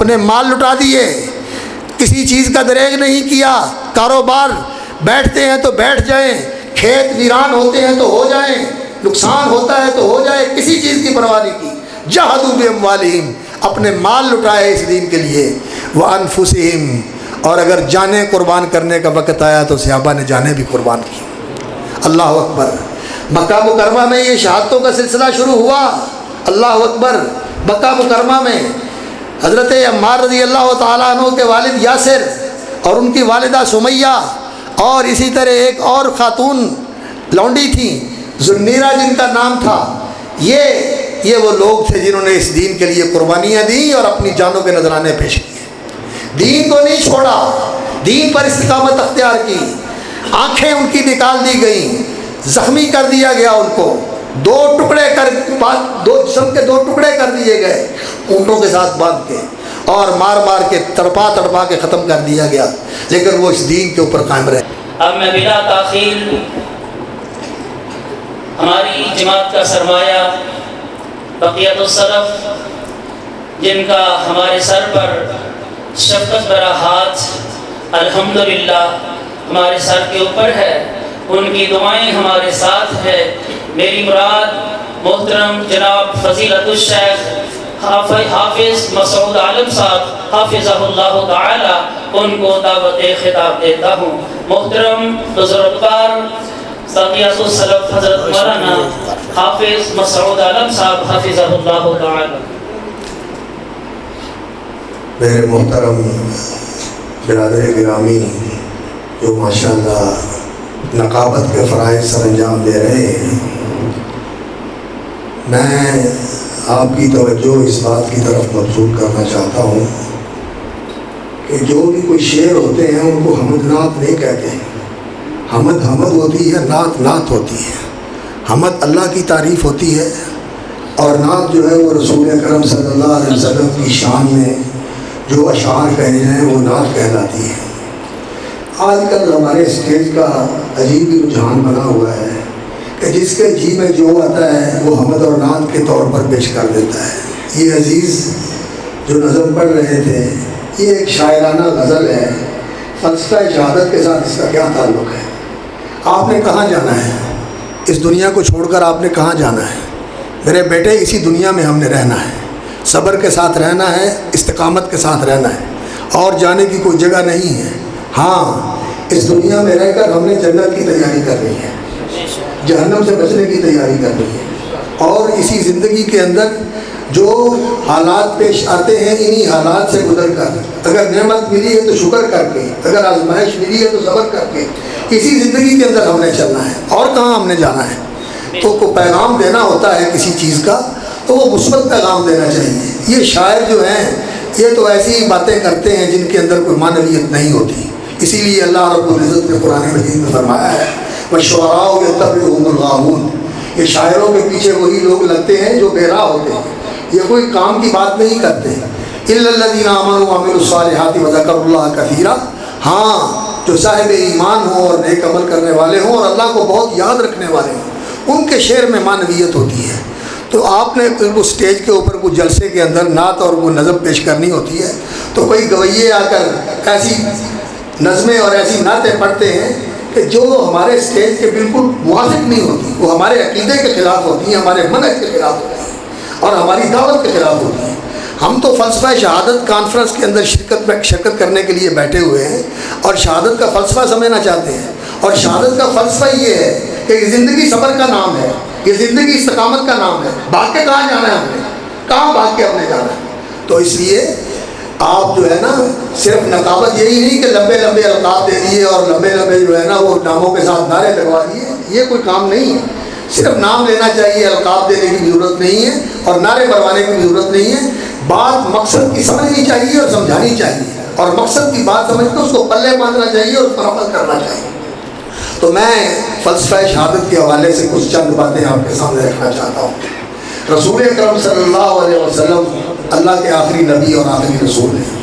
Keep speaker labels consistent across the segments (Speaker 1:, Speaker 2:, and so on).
Speaker 1: اپنے مال لٹا دیے، کسی چیز کا دریغ نہیں کیا، کاروبار بیٹھتے ہیں تو بیٹھ جائیں، کھیت ویران ہوتے ہیں تو ہو جائیں، نقصان ہوتا ہے تو ہو جائے، کسی چیز کی پرواہ نہیں کی۔ جہدوا باموالہم، اپنے مال لٹائے اس دین کے لیے، وانفسہم، اور اگر جانیں قربان کرنے کا وقت آیا تو صحابہ نے جانیں بھی قربان کی۔ اللہ اکبر۔ مکہ مکرمہ میں یہ شہادتوں کا سلسلہ شروع ہوا۔ اللہ اکبر۔ مکہ مکرمہ میں حضرت عمار رضی اللہ تعالیٰ عنہ کے والد یاسر اور ان کی والدہ سمیہ اور اسی طرح ایک اور خاتون لونڈی تھیں ذنیرہ جن کا نام تھا، یہ وہ لوگ تھے جنہوں نے اس دین کے لیے قربانیاں دیں اور اپنی جانوں کے نذرانے پیش کیے۔ دین کو نہیں چھوڑا، دین پر استقامت اختیار کی۔ آنکھیں ان کی نکال دی گئیں، زخمی کر دیا گیا، ان کو دو جسم کے 2 ٹکڑے کر دیے گئے اونٹوں کے ساتھ باندھ کے، اور مار مار کے تڑپا کے ختم کر دیا گیا، لیکن وہ اس دین کے اوپر قائم رہے۔
Speaker 2: اب میں بلا تاخیر ہماری جماعت کا سرمایہ بقیت السلف، جن کا ہمارے سر پر شفقت برا ہاتھ الحمدللہ ہمارے سر کے اوپر ہے، ان کی دعائیں ہمارے ساتھ ہے۔ میری مراد محترم جناب فضیلت الشیخ حافظ مسعود عالم صاحب حافظہ اللہ تعالی، ان کو دعوت خطاب دیتا ہوں۔ محترم بزرگوار بقیت السلف حضرت مولانا حافظ مسعود عالم صاحب حافظہ اللہ تعالی۔
Speaker 1: میرے محترم برادر گرامی جو ماشاءاللہ نقابت کے فرائض سر انجام دے رہے ہیں، میں آپ کی توجہ اس بات کی طرف مبذول کرنا چاہتا ہوں کہ جو بھی کوئی شعر ہوتے ہیں ان کو حمد نعت نہیں کہتے ہیں۔ حمد ہوتی ہے، نعت ہوتی ہے۔ حمد اللہ کی تعریف ہوتی ہے، اور نعت جو ہے وہ رسول اکرم صلی اللہ علیہ وسلم کی شان میں جو اشعار کہے ہیں وہ نعت کہلاتی ہے۔ آج کل ہمارے اسٹیج کا عجیب ہی رجحان بنا ہوا ہے کہ جس کے جی میں جو آتا ہے وہ حمد اور نعت کے طور پر پیش کر دیتا ہے۔ یہ عزیز جو نظم پڑھ رہے تھے، یہ ایک شاعرانہ غزل ہے۔ فلسفہ شہادت کے ساتھ اس کا کیا تعلق ہے؟ آپ نے کہاں جانا ہے؟ اس دنیا کو چھوڑ کر آپ نے کہاں جانا ہے؟ میرے بیٹے، اسی دنیا میں ہم نے رہنا ہے، صبر کے ساتھ رہنا ہے، استقامت کے ساتھ رہنا ہے، اور جانے کی کوئی جگہ نہیں ہے۔ ہاں، اس دنیا میں رہ کر ہم نے جنت کی تیاری کرنی ہے، جہنم سے بچنے کی تیاری کرنی ہے، اور اسی زندگی کے اندر جو حالات پیش آتے ہیں انہی حالات سے گزر کر، اگر نعمت ملی ہے تو شکر کر کے، اگر آزمائش ملی ہے تو صبر کر کے، اسی زندگی کے اندر ہم نے چلنا ہے، اور کہاں ہم نے جانا ہے۔ تو کوئی پیغام دینا ہوتا ہے کسی چیز کا تو وہ مثبت پیغام دینا چاہیے۔ یہ شاعر جو ہیں یہ تو ایسی ہی باتیں کرتے ہیں جن کے اندر کوئی معنویت نہیں ہوتی۔ اسی لیے اللہ رب العزت نے قرآن مجید میں فرمایا ہے وَالشُّعَرَاءُ يَتَّبِعُهُمُ الْغَاوُونَ، یہ شاعروں کے پیچھے وہی لوگ لگتے ہیں جو بے راہ ہوتے ہیں، یہ کوئی کام کی بات نہیں کرتے۔ إِلَّا الَّذِينَ آمَنُوا وَعَمِلُوا الصَّالِحَاتِ وَذَكَرُوا اللَّهَ كَثِيرًا، ہاں جو صاحب ایمان ہوں اور نیک عمل کرنے والے ہوں اور اللہ کو بہت یاد رکھنے والے ہوں، ان کے شعر میں معنویت ہوتی ہے۔ تو آپ نے وہ اسٹیج کے اوپر کوئی جلسے کے اندر نعت اور وہ نظم پیش کرنی ہوتی ہے تو کوئی گویے آ کر ایسی نظمیں اور ایسی نعتیں پڑھتے ہیں کہ جو ہمارے اسٹیج کے بالکل موافق نہیں ہوتی، وہ ہمارے عقیدے کے خلاف ہوتی ہیں، ہمارے منہج کے خلاف ہوتی ہیں اور ہماری دعوت کے خلاف ہوتی ہیں۔ ہم تو فلسفہ شہادت کانفرنس کے اندر شرکت کرنے کے لیے بیٹھے ہوئے ہیں اور شہادت کا فلسفہ سمجھنا چاہتے ہیں، اور شہادت کا فلسفہ یہ ہے کہ یہ زندگی صبر کا نام ہے، یہ زندگی استقامت کا نام ہے۔ بھاگ کے کہاں جانا ہے ہم نے؟ کہاں بھاگ کے ہم نے جانا ہے؟ تو اس لیے آپ جو ہے نا صرف نقابت یہی نہیں کہ لمبے لمبے القاب دے دیے اور لمبے لمبے جو ہے نا وہ ناموں کے ساتھ نعرے لگوا دیے، یہ کوئی کام نہیں ہے۔ صرف نام لینا چاہیے، القاب دینے کی بھی ضرورت نہیں ہے اور نعرے مروانے کی بھی ضرورت نہیں ہے۔ بات مقصد کی سمجھنی چاہیے اور سمجھانی چاہیے، اور مقصد کی بات سمجھ کے اس کو پلے باندھنا چاہیے اور اس پر عمل کرنا چاہیے۔ تو میں فلسفہ شہادت کے حوالے سے کچھ چند باتیں آپ کے سامنے رکھنا چاہتا ہوں۔ رسول اکرم صلی اللہ علیہ وسلم اللہ کے آخری نبی اور آخری رسول ہیں،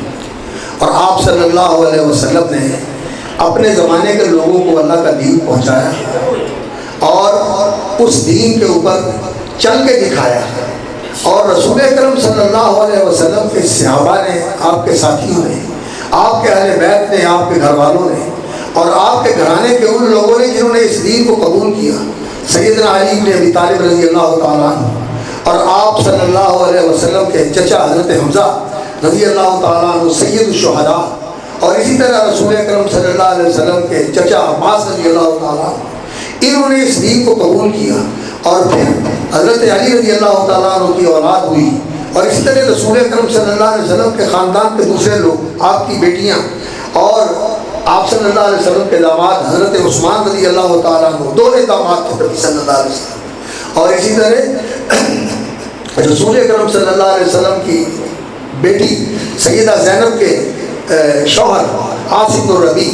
Speaker 1: اور آپ صلی اللہ علیہ وسلم نے اپنے زمانے کے لوگوں کو اللہ کا دین پہنچایا اور اس دین کے اوپر چل کے دکھایا۔ اور رسول اکرم صلی اللہ علیہ وسلم کے صحابہ نے، آپ کے ساتھیوں نے، آپ کے اہل بیت نے، آپ کے گھر والوں نے، اور آپ کے گھرانے کے ان لوگوں نے جنہوں نے اس دین کو قبول کیا، سیدنا علی بن ابی طالب رضی اللہ تعالیٰ عنہ، اور آپ صلی اللہ علیہ وسلم کے چچا حضرت حمزہ رضی اللہ تعالیٰ عنہ سید الشہداء، اور اسی طرح رسول اکرم صلی اللہ علیہ وسلم کے چچا عباس رضی اللہ تعالیٰ عنہ، انہوں نے اس دین کو قبول کیا، اور پھر حضرت علی رضی اللہ تعالیٰ عنہ کی اولاد ہوئی، اور اسی طرح رسول اکرم صلی اللہ علیہ وسلم کے خاندان کے دوسرے لوگ، آپ کی بیٹیاں، اور آپ صلی اللہ علیہ وسلم کے داماد حضرت عثمان رضی اللہ تعالیٰ عنہ، دو داماد تھے نبی صلی اللہ علیہ وسلم، اور اسی طرح رسول اکرم صلی اللہ علیہ وسلم کی بیٹی سیدہ زینب کے شوہر عاصم الربیع،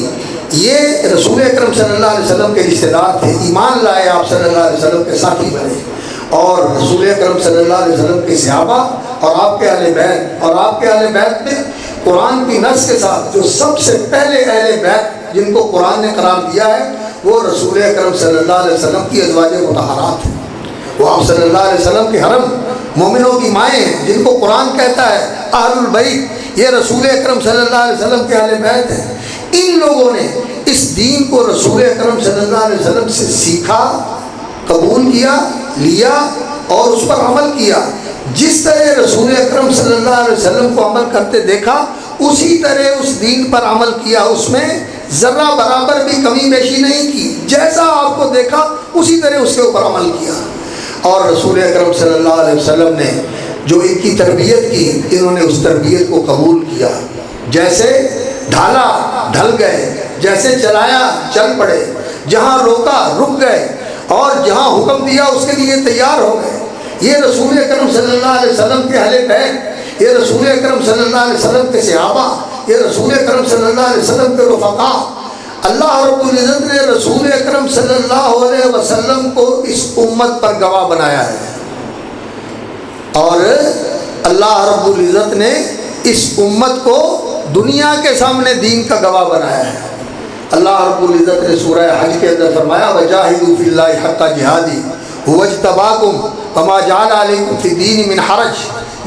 Speaker 1: یہ رسول اکرم صلی اللہ علیہ وسلم کے رشتہ دار تھے، ایمان لائے، آپ صلی اللہ علیہ وسلم کے ساتھی بنے، اور رسول اکرم صلی اللہ علیہ وسلم کے صحابہ اور آپ کے اہل بیت، اور آپ کے اہل بیت میں قرآن کی نص کے ساتھ جو سب سے پہلے اہل بیت جن کو قرآن نے قرار دیا ہے وہ رسول اکرم صلی اللہ علیہ وسلم کی ازواج مطہرات ہیں، وہ آپ صلی اللہ علیہ وسلم کے حرم مومنوں کی مائیں ہیں، جن کو قرآن کہتا ہے اہل البیت، یہ رسول اکرم صلی اللہ علیہ وسلم کے اہل بیت ہیں۔ ان لوگوں نے اس دین کو رسول اکرم صلی اللہ علیہ وسلم سے سیکھا، قبول کیا، لیا اور اس پر عمل کیا۔ جس طرح رسول اکرم صلی اللہ علیہ وسلم کو عمل کرتے دیکھا اسی طرح اس دین پر عمل کیا، اس میں ذرہ برابر بھی کمی بیشی نہیں کی، جیسا آپ کو دیکھا اسی طرح اس کے اوپر عمل کیا۔ اور رسول اکرم صلی اللہ علیہ وسلم نے جو ان کی تربیت کی، انہوں نے اس تربیت کو قبول کیا، جیسے ڈھالا ڈھل گئے، جیسے چلایا چل پڑے، جہاں روکا رک گئے، اور جہاں حکم دیا اس کے لیے تیار ہو گئے۔ یہ رسول اکرم صلی اللہ علیہ وسلم کے اہل بیت، یہ رسول اکرم صلی اللہ علیہ وسلم کے صحابہ، یہ رسول اکرم صلی اللہ علیہ وسلم کے رفقاء، اللہ رب العزت نے رسول اکرم صلی اللہ علیہ وسلم کو اس امت پر گواہ بنایا ہے، اور اللہ رب العزت نے اس امت کو دنیا کے سامنے دین کا گواہ بنایا ہے۔ اللہ رب العزت نے سورہ حج کے اندر فرمایا وَجَاهِدُوا فِي اللَّهِ حَقَّ جِهَادِهِ هُوَ اجْتَبَاكُمْ وَمَا جَعَلَ عَلَيْكُمْ فِي الدِّينِ مِنْ حَرَجٍ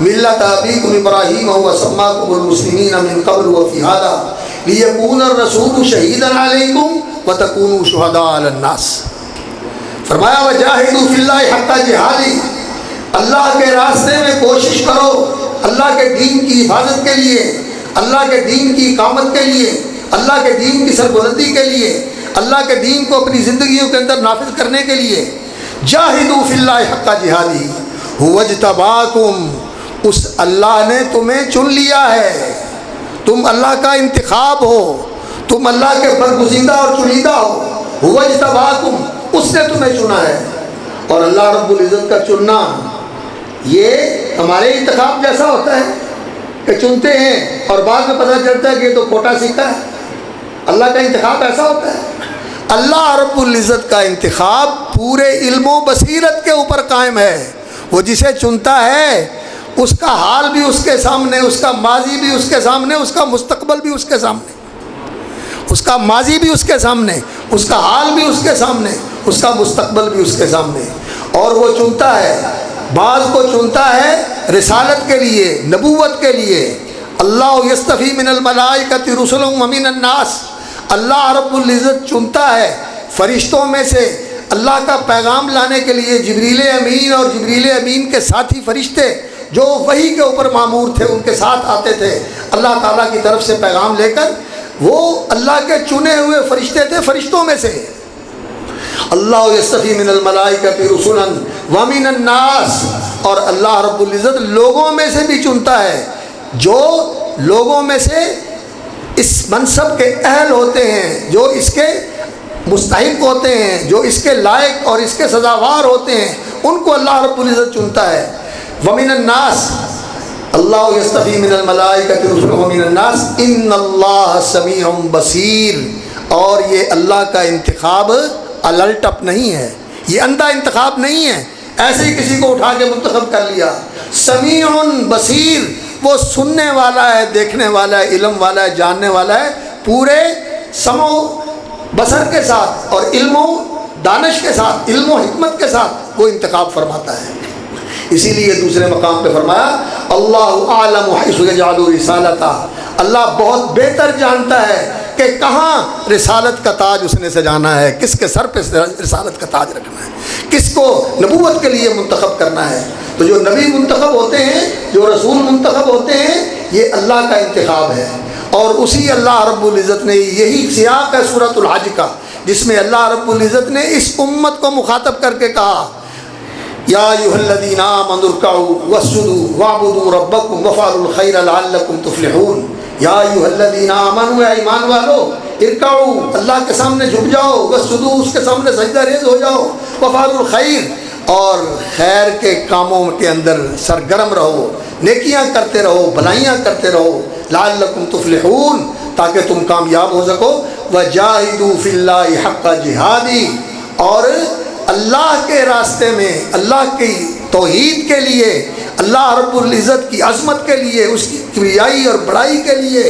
Speaker 1: مِلَّةَ أَبِيكُمْ إِبْرَاهِيمَ وَسَمَّاكُمُ الْمُسْلِمِينَ مِنْ قَبْلُ وَفِي هَذَا لِيَكُونَ الرَّسُولُ شَهِيدًا عَلَيْكُمْ وَتَكُونُوا شُهَدَاءَ عَلَى النَّاسِ۔ فرمایا وَجَاهِدُوا فِي اللَّهِ حَقَّ جِهَادِهِ، اللہ کے راستے میں کوشش کرو، اللہ کے دین کی حفاظت کے لیے، اللہ کے دین کی اقامت کے لیے، اللہ کے دین کی سربلندی کے لیے، اللہ کے دین کو اپنی زندگیوں کے اندر نافذ کرنے کے لیے۔ جاہدوا فی اللہ حق جہادی هو اجتباکم، اس اللہ نے تمہیں چن لیا ہے، تم اللہ کا انتخاب ہو، تم اللہ کے برگزیدہ اور چنیدہ ہو۔ هو اجتباکم، اس نے تمہیں چنا ہے۔ اور اللہ رب العزت کا چننا یہ ہمارے انتخاب جیسا ہوتا ہے کہ چنتے ہیں اور بعد میں پتہ چلتا ہے کہ یہ تو کوٹا سیکھا ہے۔ اللہ کا انتخاب ایسا ہوتا ہے۔ اللہ رب العزت کا انتخاب پورے علم و بصیرت کے اوپر قائم ہے۔ وہ جسے چنتا ہے اس کا حال بھی اس کے سامنے، اس کا ماضی بھی اس کے سامنے، اس کا مستقبل بھی اس کے سامنے، اس کا ماضی بھی اس کے سامنے، اس کا حال بھی اس کے سامنے، اس کا مستقبل بھی اس کے سامنے۔ اور وہ چنتا ہے، بعض کو چنتا ہے رسالت کے لیے، نبوت کے لیے۔ اللہ یصطفی من الملائکۃ رسلا ومن الناس، اللہ رب العزت چنتا ہے فرشتوں میں سے اللہ کا پیغام لانے کے لیے جبریل امین اور جبریل امین کے ساتھی فرشتے جو وحی کے اوپر مامور تھے، ان کے ساتھ آتے تھے اللہ تعالیٰ کی طرف سے پیغام لے کر۔ وہ اللہ کے چنے ہوئے فرشتے تھے، فرشتوں میں سے۔ اللہ یصطفی من الملائکۃ رسلا ومن الناس، اور اللہ رب العزت لوگوں میں سے بھی چنتا ہے، جو لوگوں میں سے اس منصب کے اہل ہوتے ہیں، جو اس کے مستحق ہوتے ہیں، جو اس کے لائق اور اس کے سزاوار ہوتے ہیں، ان کو اللہ رب العزت چنتا ہے۔ ومن الناس، اللہ یصطفی من الملائکۃ رسلا ومن الناس ان اللہ سمیع بصیر، اور یہ اللہ کا انتخاب الٹ اپ نہیں ہے، یہ اندھا انتخاب نہیں ہے، ایسے ہی کسی کو اٹھا کے منتخب کر لیا۔ سمیع بصیر، وہ سننے والا ہے، دیکھنے والا ہے، علم والا ہے، جاننے والا ہے، پورے سمع و بصر کے ساتھ اور علم و دانش کے ساتھ، علم و حکمت کے ساتھ وہ انتخاب فرماتا ہے۔ اسی لیے دوسرے مقام پہ فرمایا اللہ اعلم حیث یجعل رسالتہ، اللہ بہت بہتر جانتا ہے کہ کہاں رسالت کا تاج اس نے سجانا ہے، کس کے سر پہ رسالت کا تاج رکھنا ہے، کس کو نبوت کے لیے منتخب کرنا ہے۔ تو جو نبی منتخب ہوتے ہیں، جو رسول منتخب ہوتے ہیں، یہ اللہ کا انتخاب ہے، اور اسی اللہ رب العزت نے، یہی سیاق ہے سورۃ الحج کا، جس میں اللہ رب العزت نے اس امت کو مخاطب کر کے کہا یا ایھا الذین آمنوا ارکعوا واسجدوا واعبدوا ربکم وافعلوا الخیر لعلکم تفلحون۔ یا ایھا الذین آمنوا، اے ایمان والو، ارکعوا، اللہ کے سامنے جھک جاؤ، واسجدوا، اس کے سامنے سجدہ ریز ہو جاؤ، وافعلوا الخیر، اور خیر کے کاموں کے اندر سرگرم رہو، نیکیاں کرتے رہو، بھلائیاں کرتے رہو، لعلکم تفلحون، تاکہ تم کامیاب ہو سکو، وجاہدوا فی اللہ حق جہادی، اور اللہ کے راستے میں، اللہ کی توحید کے لیے، اللہ رب العزت کی عظمت کے لیے، اس کی کبریائی اور بڑائی کے لیے،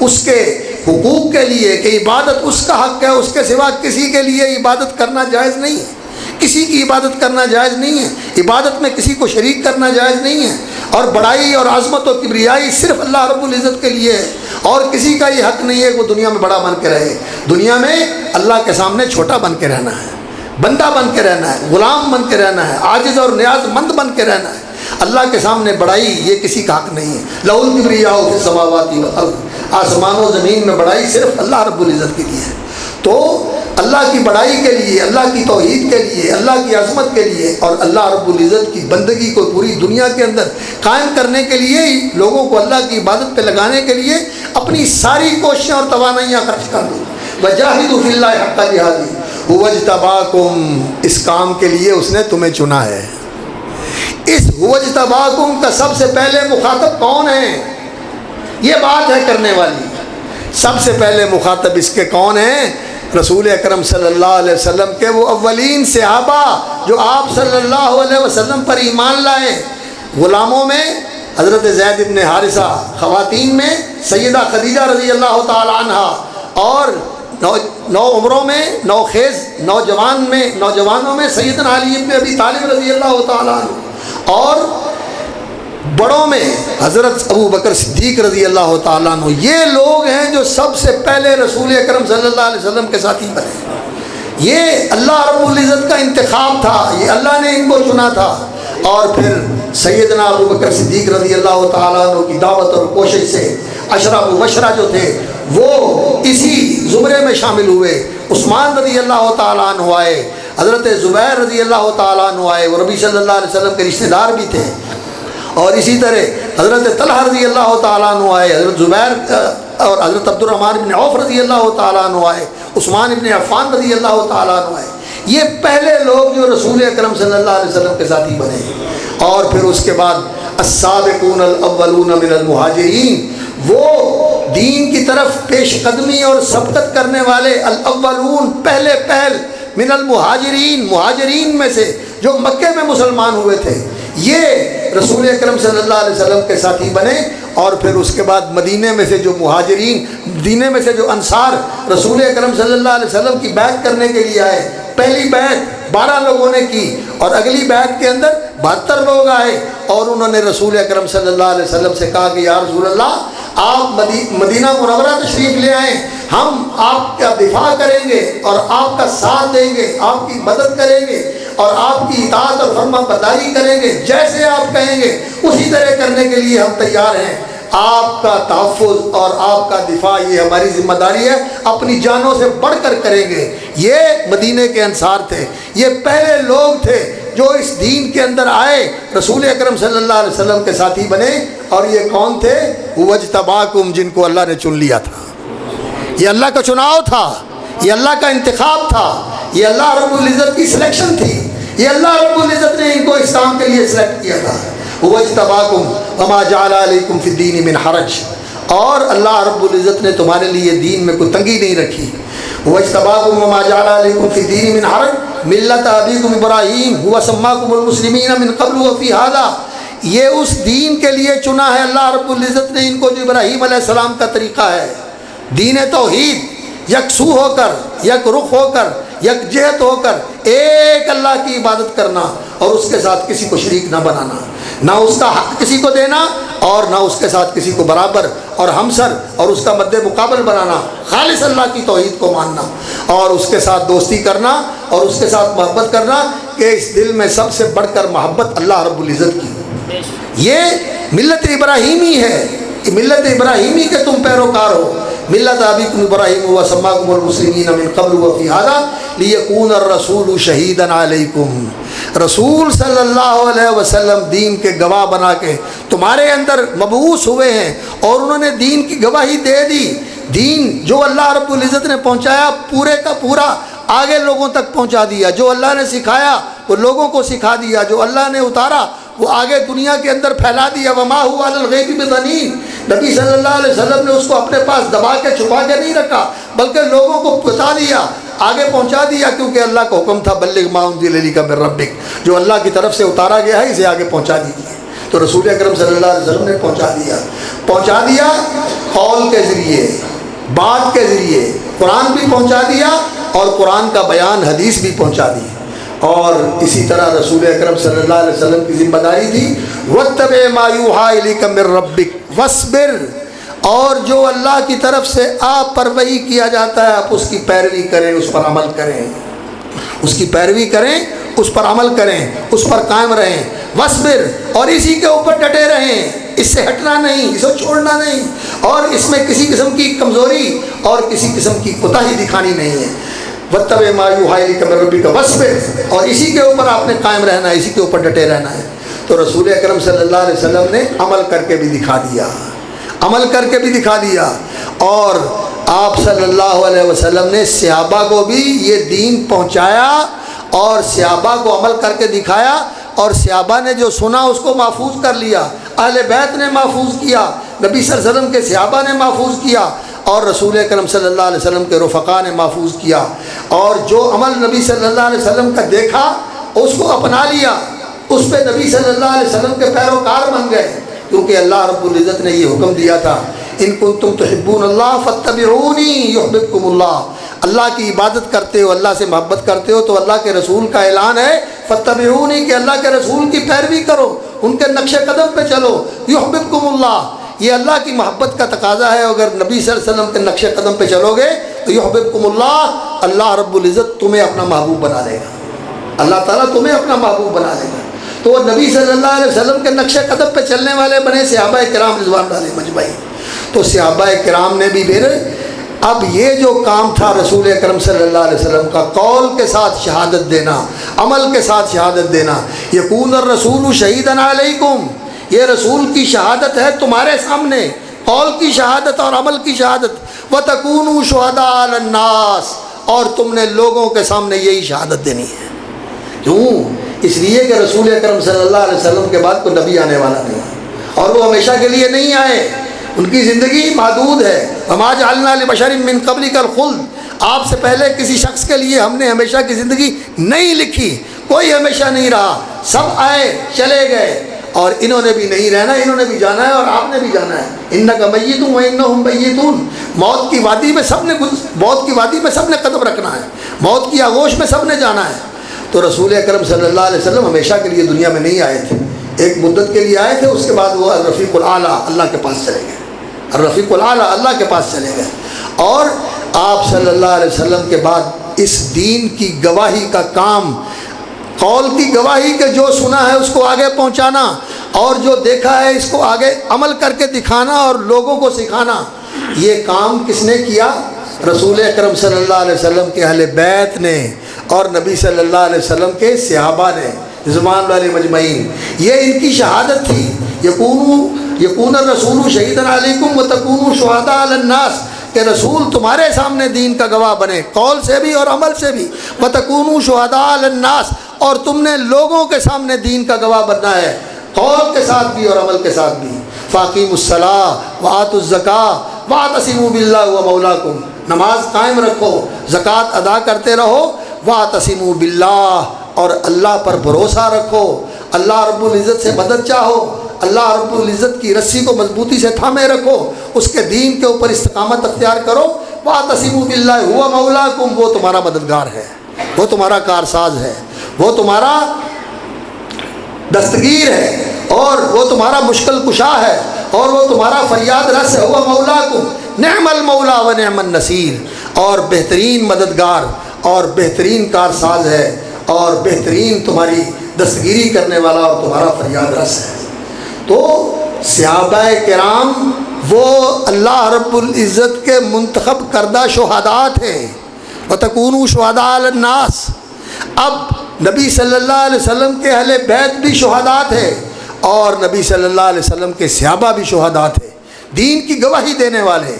Speaker 1: اس کے حقوق کے لیے کہ عبادت اس کا حق ہے، اس کے سوا کسی کے لیے عبادت کرنا جائز نہیں ہے، کسی کی عبادت کرنا جائز نہیں ہے، عبادت میں کسی کو شریک کرنا جائز نہیں ہے، اور بڑائی اور عظمت و کبریائی صرف اللہ رب العزت کے لیے ہے، اور کسی کا یہ حق نہیں ہے کہ وہ دنیا میں بڑا بن کے رہے، دنیا میں اللہ کے سامنے چھوٹا بن کے رہنا ہے، بندہ بن کے رہنا ہے، غلام بن کے رہنا ہے، عاجز اور نیاز مند بن کے رہنا ہے، اللہ کے سامنے بڑائی یہ کسی کا حق نہیں ہے۔ لہ الکبریاء فی السماوات والارض، آسمان و زمین میں بڑائی صرف اللہ رب العزت کے لیے ہے۔ تو اللہ کی بڑائی کے لیے، اللہ کی توحید کے لیے، اللہ کی عظمت کے لیے، اور اللہ رب العزت کی بندگی کو پوری دنیا کے اندر قائم کرنے کے لیے، لوگوں کو اللہ کی عبادت پہ لگانے کے لیے اپنی ساری کوششیں اور توانائیاں خرچ کر دو۔ وجاہدوا فی اللہ حق جہادہ ھو اجتباکم، اس کام کے لیے اس نے تمہیں چنا ہے۔ اس ھو اجتباکم کا سب سے پہلے مخاطب کون ہے؟ یہ بات ہے کرنے والی، سب سے پہلے مخاطب اس کے کون ہیں؟ رسول اکرم صلی اللہ علیہ وسلم کے وہ اولین صحابہ جو آپ صلی اللہ علیہ وسلم پر ایمان لائے۔ غلاموں میں حضرت زید بن حارثہ، خواتین میں سیدہ خدیجہ رضی اللہ تعالی عنہ، اور نو عمروں میں، نو خیز نوجوانوں میں سیدنا علی بن ابی طالب رضی اللہ تعالی عنہ، اور بڑوں میں حضرت ابو بکر صدیق رضی اللہ تعالیٰ عنہ۔ یہ لوگ ہیں جو سب سے پہلے رسول اکرم صلی اللہ علیہ وسلم کے ساتھی بنے۔ یہ اللہ رب العزت کا انتخاب تھا، یہ اللہ نے ان کو چنا تھا، اور پھر سیدنا ابو بکر صدیق رضی اللہ تعالیٰ عنہ کی دعوت اور کوشش سے عشرہ مبشرہ جو تھے وہ اسی زمرے میں شامل ہوئے۔ عثمان رضی اللہ تعالیٰ عنہ آئے، حضرت زبیر رضی اللہ تعالیٰ عنہ آئے، وہ نبی صلی اللہ علیہ وسلم کے رشتہ دار بھی تھے، اور اسی طرح حضرت طلحہ رضی اللہ تعالیٰ عنہ آئے، حضرت زبیر اور حضرت عبد الرحمن بن عوف رضی اللہ تعالیٰ عنہ آئے، عثمان بن عفان رضی اللہ تعالیٰ عنہ آئے۔ یہ پہلے لوگ جو رسول اکرم صلی اللہ علیہ وسلم کے ساتھی بنے، اور پھر اس کے بعد السابقون الاولون من المہاجرین، وہ دین کی طرف پیش قدمی اور سبقت کرنے والے، الاولون پہلے پہل، من المہاجرین، مہاجرین میں سے جو مکے میں مسلمان ہوئے تھے، یہ رسول اکرم صلی اللہ علیہ وسلم کے ساتھی بنے، اور پھر اس کے بعد مدینے میں سے جو مہاجرین، مدینے میں سے جو انصار رسول اکرم صلی اللہ علیہ وسلم کی بیعت کرنے کے لیے آئے۔ پہلی بیعت 12 لوگوں نے کی، اور اگلی بیعت کے اندر 72 لوگ آئے، اور انہوں نے رسول اکرم صلی اللہ علیہ وسلم سے کہا کہ یا رسول اللہ، آپ مدینہ منورہ تشریف لے آئیں، ہم آپ کا دفاع کریں گے اور آپ کا ساتھ دیں گے، آپ کی مدد کریں گے، اور آپ کی اطاعت اور فرما برداری کریں گے، جیسے آپ کہیں گے اسی طرح کرنے کے لیے ہم تیار ہیں۔ آپ کا تحفظ اور آپ کا دفاع یہ ہماری ذمہ داری ہے، اپنی جانوں سے بڑھ کر کریں گے۔ یہ مدینے کے انصار تھے، یہ پہلے لوگ تھے جو اس دین کے اندر آئے، رسول اکرم صلی اللہ علیہ وسلم کے ساتھی بنے۔ اور یہ کون تھے؟ وَاجْتَبَاكُمْ، جن کو اللہ نے چن لیا تھا۔ یہ اللہ کا چناؤ تھا، یہ اللہ کا انتخاب تھا، یہ اللہ رب العزت کی سلیکشن تھی، یہ اللہ رب العزت نے ان کو اسلام کے لیے سلیکٹ کیا تھا۔ وَاجْتَبَاكُمْ وَمَا جَعَلَ عَلَيْكُمْ فِي الدِّينِ مِنْ حَرَجٍ، اور اللہ رب العزت نے تمہارے لیے دین میں کوئی تنگی نہیں رکھی۔ وَاجْتَبَاكُمْ وَمَا جَعَلَ عَلَيْكُمْ فِي الدِّينِ مِنْ حَرَجٍ مِلَّةَ أَبِيكُمْ إِبْرَاهِيمَ هُوَ سَمَّاكُمُ الْمُسْلِمِينَ مِنْ قَبْلُ وَفِي هَذَا، یہ اس دین کے لیے چنا ہے اللہ رب العزت نے ان کو جو ابراہیم علیہ السلام کا طریقہ ہے، دین توحید، یکسو ہو کر، یک رخ ہو کر، یکجہت ہو کر ایک اللہ کی عبادت کرنا اور اس کے ساتھ کسی کو شریک نہ بنانا، نہ اس کا حق کسی کو دینا اور نہ اس کے ساتھ کسی کو برابر اور ہمسر اور اس کا مد مقابل بنانا، خالص اللہ کی توحید کو ماننا اور اس کے ساتھ دوستی کرنا اور اس کے ساتھ محبت کرنا کہ اس دل میں سب سے بڑھ کر محبت اللہ رب العزت کی۔ یہ ملت ابراہیمی ہے، ملت ابراہیمی کے تم پیروکار ہو۔ ملت ابیکم ابراہیم وسماکم المسلمین من قبل وفی ھذا لیکون الرسول شہیدا علیکم۔ رسول صلی اللہ علیہ وسلم دین کے گواہ بنا کے تمہارے اندر مبعوث ہوئے ہیں اور انہوں نے دین کی گواہی دے دی۔ دین جو اللہ رب العزت نے پہنچایا پورے کا پورا آگے لوگوں تک پہنچا دیا، جو اللہ نے سکھایا وہ لوگوں کو سکھا دیا، جو اللہ نے اتارا وہ آگے دنیا کے اندر پھیلا دیا۔ وما هو علی الغیب بضنین، نبی صلی اللہ علیہ وسلم نے اس کو اپنے پاس دبا کے چھپا کے نہیں رکھا بلکہ لوگوں کو بتا دیا، آگے پہنچا دیا، کیونکہ اللہ کا حکم تھا بلغ ما انزل الیک من ربک، جو اللہ کی طرف سے اتارا گیا ہے اسے آگے پہنچا دیجیے۔ تو رسول اکرم صلی اللہ علیہ وسلم نے پہنچا دیا قول کے ذریعے، بات کے ذریعے، قرآن بھی پہنچا دیا اور قرآن کا بیان حدیث بھی پہنچا دی۔ اور اسی طرح رسول اکرم صلی اللہ علیہ وسلم کی ذمہ داری تھی وَاتَّبِعْ مَا يُوحَىٰ إِلَيْكَ مِن رَبِّكَ وَاصْبِرْ، اور جو اللہ کی طرف سے آپ پر وحی کیا جاتا ہے آپ اس کی پیروی کریں، اس پر عمل کریں، اس کی پیروی کریں، اس پر عمل کریں، اس پر قائم رہیں۔ وَاصْبِرْ، اور اسی کے اوپر ڈٹے رہیں، اس سے ہٹنا نہیں، اسے چھوڑنا نہیں اور اس میں کسی قسم کی کمزوری اور کسی قسم کی کوتاہی دکھانی نہیں ہے۔ وَاتَّبِعْ مَا يُوحَىٰ إِلَيْكَ مِن رَبِّكَ وَاصْبِرْ، اور اسی کے اوپر آپ نے قائم رہنا ہے، اسی کے اوپر ڈٹے رہنا ہے۔ تو رسول اکرم صلی اللہ علیہ وسلم نے عمل کر کے بھی دکھا دیا، عمل کر کے بھی دکھا دیا، اور آپ صلی اللہ علیہ وسلم نے صحابہ کو بھی یہ دین پہنچایا اور صحابہ کو عمل کر کے دکھایا، اور صحابہ نے جو سنا اس کو محفوظ کر لیا، اہل بیت نے محفوظ کیا، نبی صلی اللہ علیہ وسلم کے صحابہ نے محفوظ کیا اور رسول اکرم صلی اللہ علیہ وسلم کے رفقا نے محفوظ کیا، اور جو عمل نبی صلی اللہ علیہ وسلم کا دیکھا اس کو اپنا لیا، اس پہ نبی صلی اللہ علیہ وسلم کے پیروکار بن گئے، کیونکہ اللہ رب العزت نے یہ حکم دیا تھا ان کنتم تحبون اللہ فاتبعونی یحببکم اللہ، اللہ کی عبادت کرتے ہو، اللہ سے محبت کرتے ہو تو اللہ کے رسول کا اعلان ہے فاتبعونی، کہ اللہ کے رسول کی پیروی کرو، ان کے نقش قدم پہ چلو، یحببکم اللہ، یہ اللہ کی محبت کا تقاضا ہے۔ اگر نبی صلی اللہ علیہ وسلم کے نقش قدم پہ چلو گے تو یحببکم اللہ، اللہ رب العزت تمہیں اپنا محبوب بنا لے گا، اللہ تعالیٰ تمہیں اپنا محبوب بنا لے گا۔ تو وہ نبی صلی اللہ علیہ وسلم کے نقش قدم پہ چلنے والے بنے صحابہ کرام رضوان اللہ علیہم اجمعین۔ تو صحابہ کرام نے بھی پھر اب یہ جو کام تھا رسول اکرم صلی اللہ علیہ وسلم کا، قول کے ساتھ شہادت دینا، عمل کے ساتھ شہادت دینا، یکون الرسول شہیدا علیکم، یہ رسول کی شہادت ہے تمہارے سامنے، قول کی شہادت اور عمل کی شہادت، وَتَكُونُوا شُهَدَاءَ عَلَى النَّاسِ، اور تم نے لوگوں کے سامنے یہی شہادت دینی ہے۔ کیوں؟ اس لیے کہ رسول اکرم صلی اللہ علیہ وسلم کے بعد کوئی نبی آنے والا نہیں ہے اور وہ ہمیشہ کے لیے نہیں آئے، ان کی زندگی محدود ہے۔ وَمَا جَعَلْنَا لِبَشَرٍ مِّن قَبْلِكَ الْخُلْدَ، آپ سے پہلے کسی شخص کے لیے ہم نے ہمیشہ کی زندگی نہیں لکھی، کوئی ہمیشہ نہیں رہا، سب آئے چلے گئے، اور انہوں نے بھی نہیں رہنا، انہوں نے بھی جانا ہے اور آپ نے بھی جانا ہے۔ اِنَّكَ مَيِّتٌ وَإِنَّهُم مَيِّتُونَ، موت کی وادی میں سب نے قدم رکھنا ہے، موت کی آغوش میں سب نے جانا ہے۔ تو رسول اکرم صلی اللہ علیہ وسلم ہمیشہ کے لیے دنیا میں نہیں آئے تھے، ایک مدت کے لیے آئے تھے، اس کے بعد وہ الرفیق الاعلیٰ اللہ کے پاس چلے گئے، الرفیق الاعلیٰ اللہ کے پاس چلے گئے، اور آپ صلی اللہ علیہ وسلم کے بعد اس دین کی گواہی کا کام، قول کی گواہی کہ جو سنا ہے اس کو آگے پہنچانا اور جو دیکھا ہے اس کو آگے عمل کر کے دکھانا اور لوگوں کو سکھانا، یہ کام کس نے کیا؟ رسول اکرم صلی اللہ علیہ وسلم کے اہل بیت نے اور نبی صلی اللہ علیہ وسلم کے صحابہ نے رضوان اللہ علیہم اجمعین، یہ ان کی شہادت تھی۔ یکون الرسول شہیدا علیکم وتکونوا شہداء علی الناس، کہ رسول تمہارے سامنے دین کا گواہ بنے، قول سے بھی اور عمل سے بھی، وتکونوا شہداء علی الناس، اور تم نے لوگوں کے سامنے دین کا گواہ بننا ہے، قول کے ساتھ بھی اور عمل کے ساتھ بھی۔ فاقیموا الصلاۃ وآتوا الزکاۃ واعتصموا باللہ هو مولاکم، نماز قائم رکھو، زکوٰۃ ادا کرتے رہو، واعتصموا باللہ، اور اللہ پر بھروسہ رکھو، اللہ رب العزت سے مدد چاہو، اللہ رب العزت کی رسی کو مضبوطی سے تھامے رکھو، اس کے دین کے اوپر استقامت اختیار کرو، واعتصموا باللہ هو مولاکم، وہ تمہارا مددگار ہے۔ وہ تمہارا کارساز ہے، وہ تمہارا دستگیر ہے، اور وہ تمہارا مشکل کشا ہے، اور وہ تمہارا فریاد رس ہے۔ وہ مولاکم نعم المولا و نعم النصیر، اور بہترین مددگار اور بہترین کارساز ہے، اور بہترین تمہاری دستگیری کرنے والا اور تمہارا فریاد رس ہے۔ تو صحابہ کرام وہ اللہ رب العزت کے منتخب کردہ شہداء تھے، وَتَكُونُوا شُهَدَاءَ عَلَى النَّاسِ۔ اب نبی صلی اللہ علیہ وسلم کے اہل بیت بھی شہداء تھے، اور نبی صلی اللہ علیہ وسلم کے صحابہ بھی شہداء تھے، دین کی گواہی دینے والے۔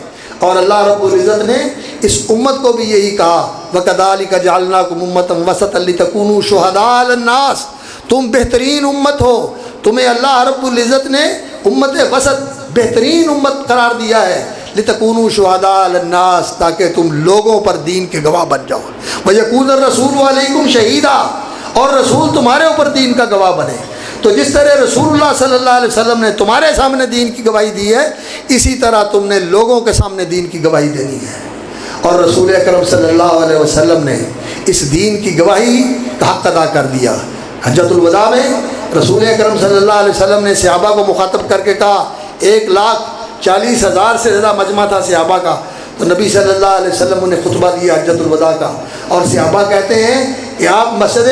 Speaker 1: اور اللہ رب العزت نے اس امت کو بھی یہی کہا، وَكَذَلِكَ جَعَلْنَاكُمْ أُمَّةً وَسَطًا لِتَكُونُوا شُهَدَاءَ عَلَى النَّاسِ۔ تم بہترین امت ہو، تمہیں اللہ رب العزت نے امت وسط بہترین امت قرار دیا ہے، لِتَكُونُوا شُهَدَاءَ عَلَى النَّاسِ، تاکہ تم لوگوں پر دین کے گواہ بن جاؤ، وَيَكُونَ الرَّسُولُ عَلَيْكُمْ شَهِيدًا، اور رسول تمہارے اوپر دین کا گواہ بنے۔ تو جس طرح رسول اللہ صلی اللہ علیہ وسلم نے تمہارے سامنے دین کی گواہی دی ہے، اسی طرح تم نے لوگوں کے سامنے دین کی گواہی دینی ہے۔ اور رسول اکرم صلی اللہ علیہ وسلم نے اس دین کی گواہی کا حق ادا کر دیا۔ حجۃ الوداع میں رسول اکرم صلی اللہ علیہ وسلم نے صحابہ کو مخاطب کر کے کہا، 1,40,000 سے زیادہ مجمع تھا صحابہ کا، تو نبی صلی اللہ علیہ وسلم نے خطبہ دیا حجۃ الوداع کا، اور صحابہ کہتے ہیں کہ آپ مسجد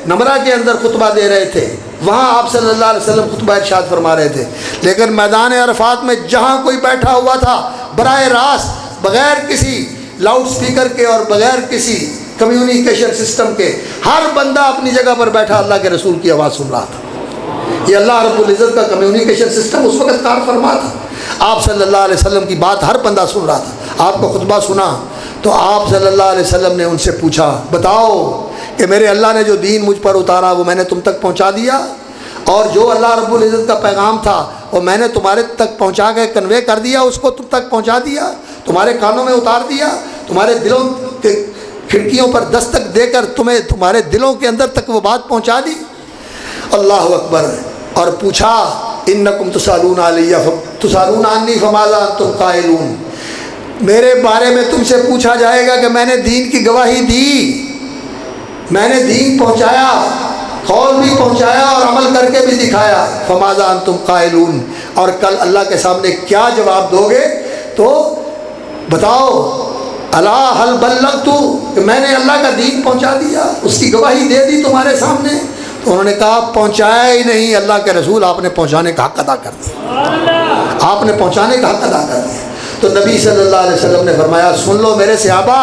Speaker 1: نمرہ کے اندر خطبہ دے رہے تھے، وہاں آپ صلی اللہ علیہ وسلم خطبہ ارشاد فرما رہے تھے، لیکن میدان عرفات میں جہاں کوئی بیٹھا ہوا تھا، براہ راست بغیر کسی لاؤڈ سپیکر کے اور بغیر کسی کمیونیکیشن سسٹم کے ہر بندہ اپنی جگہ پر بیٹھا اللہ کے رسول کی آواز سن رہا تھا۔ یہ اللہ رب العزت کا کمیونیکیشن سسٹم اس وقت کار فرما تھا۔ آپ صلی اللہ علیہ وسلم کی بات ہر بندہ سن رہا تھا۔ آپ کو خطبہ سنا تو آپ صلی اللہ علیہ وسلم نے ان سے پوچھا، بتاؤ کہ میرے اللہ نے جو دین مجھ پر اتارا وہ میں نے تم تک پہنچا دیا، اور جو اللہ رب العزت کا پیغام تھا وہ میں نے تمہارے تک پہنچا کے کنوے کر دیا، اس کو تم تک پہنچا دیا، تمہارے کانوں میں اتار دیا، تمہارے دلوں کے کھڑکیوں پر دستک دے کر تمہیں تمہارے دلوں کے اندر تک وہ بات پہنچا دی۔ اللہ اکبر۔ اور پوچھا، انکم تسالون عنی فماذا انتم قائلون، میرے بارے میں تم سے پوچھا جائے گا کہ میں نے دین کی گواہی دی، میں نے دین پہنچایا، قول بھی پہنچایا اور عمل کر کے بھی دکھایا، فماذا انتم قائلون، اور کل اللہ کے سامنے کیا جواب دو گے؟ تو بتاؤ، الا هل بلغت، کہ میں نے اللہ کا دین پہنچا دیا، اس کی گواہی دے دی تمہارے سامنے؟ تو انہوں نے کہا پہنچایا ہی نہیں اللہ کے رسول، آپ نے پہنچانے کا حق ادا کر دیا، آپ نے پہنچانے کا حق ادا کر دیا۔ تو نبی صلی اللہ علیہ وسلم نے فرمایا، سن لو میرے صحابہ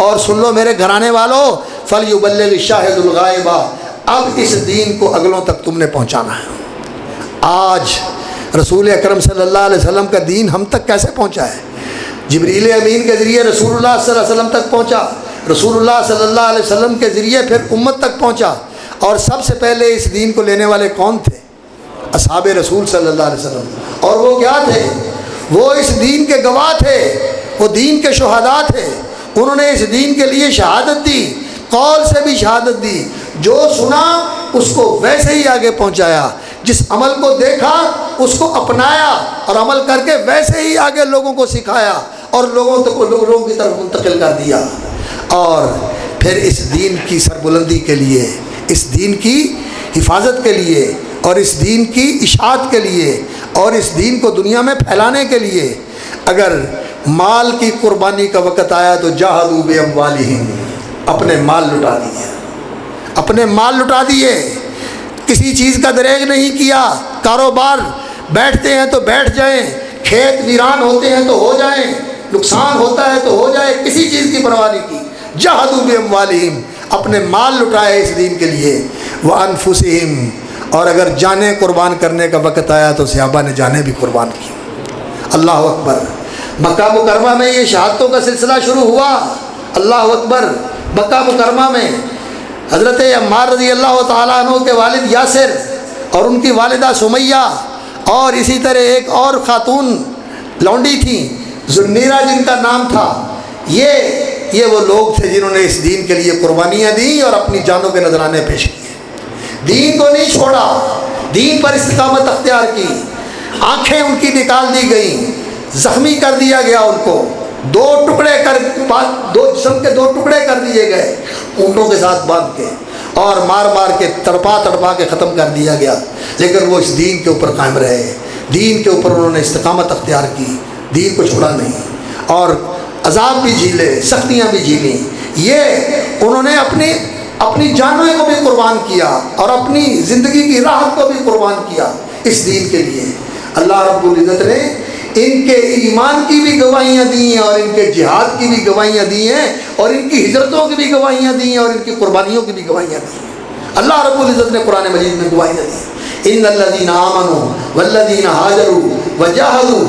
Speaker 1: اور سن لو میرے گھرانے والوں، فَلْيُبَلِّغِ الشَّاهِدُ الْغَائِبَ، اب اس دین کو اگلوں تک تم نے پہنچانا ہے۔ آج رسول اکرم صلی اللہ علیہ وسلم کا دین ہم تک کیسے پہنچا ہے؟ جبریل امین کے ذریعے رسول اللہ صلی اللہ علیہ وسلم تک پہنچا، رسول اللہ صلی اللہ علیہ وسلم کے ذریعے پھر امت تک پہنچا، اور سب سے پہلے اس دین کو لینے والے کون تھے؟ اصحاب رسول صلی اللہ علیہ وسلم۔ اور وہ کیا تھے؟ وہ اس دین کے گواہ تھے، وہ دین کے شہداء تھے، انہوں نے اس دین کے لیے شہادت دی، قول سے بھی شہادت دی، جو سنا اس کو ویسے ہی آگے پہنچایا، جس عمل کو دیکھا اس کو اپنایا اور عمل کر کے ویسے ہی آگے لوگوں کو سکھایا اور لوگوں کی طرف منتقل کر دیا۔ اور پھر اس دین کی سربلندی کے لیے، اس دین کی حفاظت کے لیے، اور اس دین کی اشاعت کے لیے، اور اس دین کو دنیا میں پھیلانے کے لیے اگر مال کی قربانی کا وقت آیا تو جاہدوا باموالہم، اپنے مال لٹا دیے، اپنے مال لٹا دیے، کسی چیز کا دریغ نہیں کیا۔ کاروبار بیٹھتے ہیں تو بیٹھ جائیں، کھیت ویران ہوتے ہیں تو ہو جائیں، نقصان ہوتا ہے تو ہو جائے، کسی چیز کی پرواہ نہیں کی۔ جاہدوا باموالہم، اپنے مال لٹائے اس دین کے لیے، وانفسہم، اور اگر جانیں قربان کرنے کا وقت آیا تو صحابہ نے جانیں بھی قربان کی۔ اللہ اکبر۔ مکہ مکرمہ میں یہ شہادتوں کا سلسلہ شروع ہوا۔ اللہ اکبر۔ مکہ مکرمہ میں حضرت عمار رضی اللہ تعالیٰ عنہ کے والد یاسر اور ان کی والدہ سمیہ، اور اسی طرح ایک اور خاتون لونڈی تھیں ذنیرہ جن کا نام تھا، یہ وہ لوگ تھے جنہوں نے اس دین کے لیے قربانیاں دیں اور اپنی جانوں کے نذرانے پیش کیے، دین کو نہیں چھوڑا، دین پر استقامت اختیار کی، آنکھیں ان کی نکال دی گئیں، زخمی کر دیا گیا ان کو، دو جسم کے 2 ٹکڑے کر دیے گئے اونٹوں کے ساتھ باندھ کے، اور مار مار کے تڑپا کے ختم کر دیا گیا، لیکن وہ اس دین کے اوپر قائم رہے، دین کے اوپر انہوں نے استقامت اختیار کی، دین کو چھوڑا نہیں، اور عذاب بھی جھیلے، سختیاں بھی جھیلیں۔ یہ انہوں نے اپنی جانوں کو بھی قربان کیا اور اپنی زندگی کی راحت کو بھی قربان کیا اس دین کے لیے۔ اللہ رب العزت نے ان کے ایمان کی بھی گواہیاں دی ہیں، اور ان کے جہاد کی بھی گواہیاں دی ہیں، اور ان کی ہجرتوں کی بھی گواہیاں دی ہیں، اور ان کی قربانیوں کی بھی گواہیاں دی ہیں۔ اللہ رب العزت نے قرآن مجید میں گواہیاں دی ہیں۔ ان الذین آمنوا والذین هاجروا وجاهدوا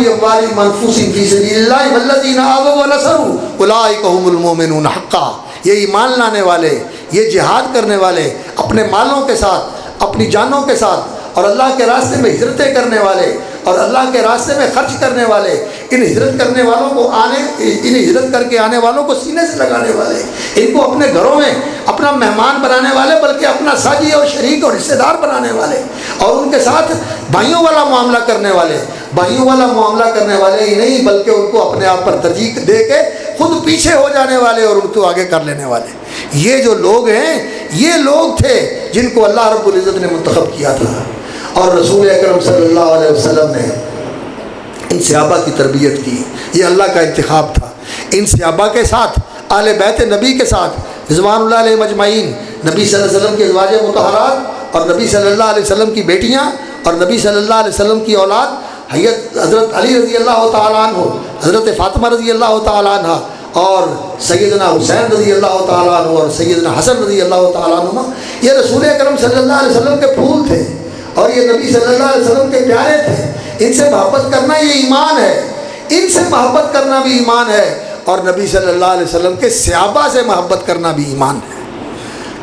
Speaker 1: باموالهم وانفسهم فی سبیل اللہ والذین آووا ونصروا اولئک هم المؤمنون حقا۔ یہ ایمان لانے والے، یہ جہاد کرنے والے، اپنے مالوں کے ساتھ، اپنی جانوں کے ساتھ، اور اللہ کے راستے میں ہجرتیں کرنے والے، اور اللہ کے راستے میں خرچ کرنے والے، ان ہجرت کرنے والوں کو ان ہجرت کر کے آنے والوں کو سینے سے لگانے والے، ان کو اپنے گھروں میں اپنا مہمان بنانے والے، بلکہ اپنا ساجی اور شریک اور رشتہ دار بنانے والے، اور ان کے ساتھ بھائیوں والا معاملہ کرنے والے ہی نہیں، بلکہ ان کو اپنے آپ پر ترجیح دے کے خود پیچھے ہو جانے والے اور ان کو آگے کر لینے والے۔ یہ جو لوگ ہیں، یہ لوگ تھے جن کو اللہ رب العزت نے منتخب کیا تھا، اور رسول اکرم صلی اللہ علیہ وسلم نے ان صحابہ کی تربیت کی۔ یہ اللہ کا انتخاب تھا۔ ان صحابہ کے ساتھ، اہل بیت نبی کے ساتھ رضوان اللہ علیہ مجمعین، نبی صلی اللہ علیہ وسلم کی ازواج مطہرات، اور نبی صلی اللہ علیہ وسلم کی بیٹیاں، اور نبی صلی اللہ علیہ وسلم کی اولاد حضرت علی رضی اللہ تعالیٰ عنہ، حضرت فاطمہ رضی اللہ تعالیٰ عنہ، اور سیدنا حسین رضی اللہ تعالیٰ عنہ، اور سیدنا حسن رضی اللہ تعالیٰ عنہ، یہ رسول اکرم صلی اللہ علیہ وسلم کے پھول تھے، اور یہ نبی صلی اللہ علیہ وسلم کے پیارے تھے۔ ان سے محبت کرنا یہ ایمان ہے، ان سے محبت کرنا بھی ایمان ہے، اور نبی صلی اللہ علیہ وسلم کے صحابہ سے محبت کرنا بھی ایمان ہے۔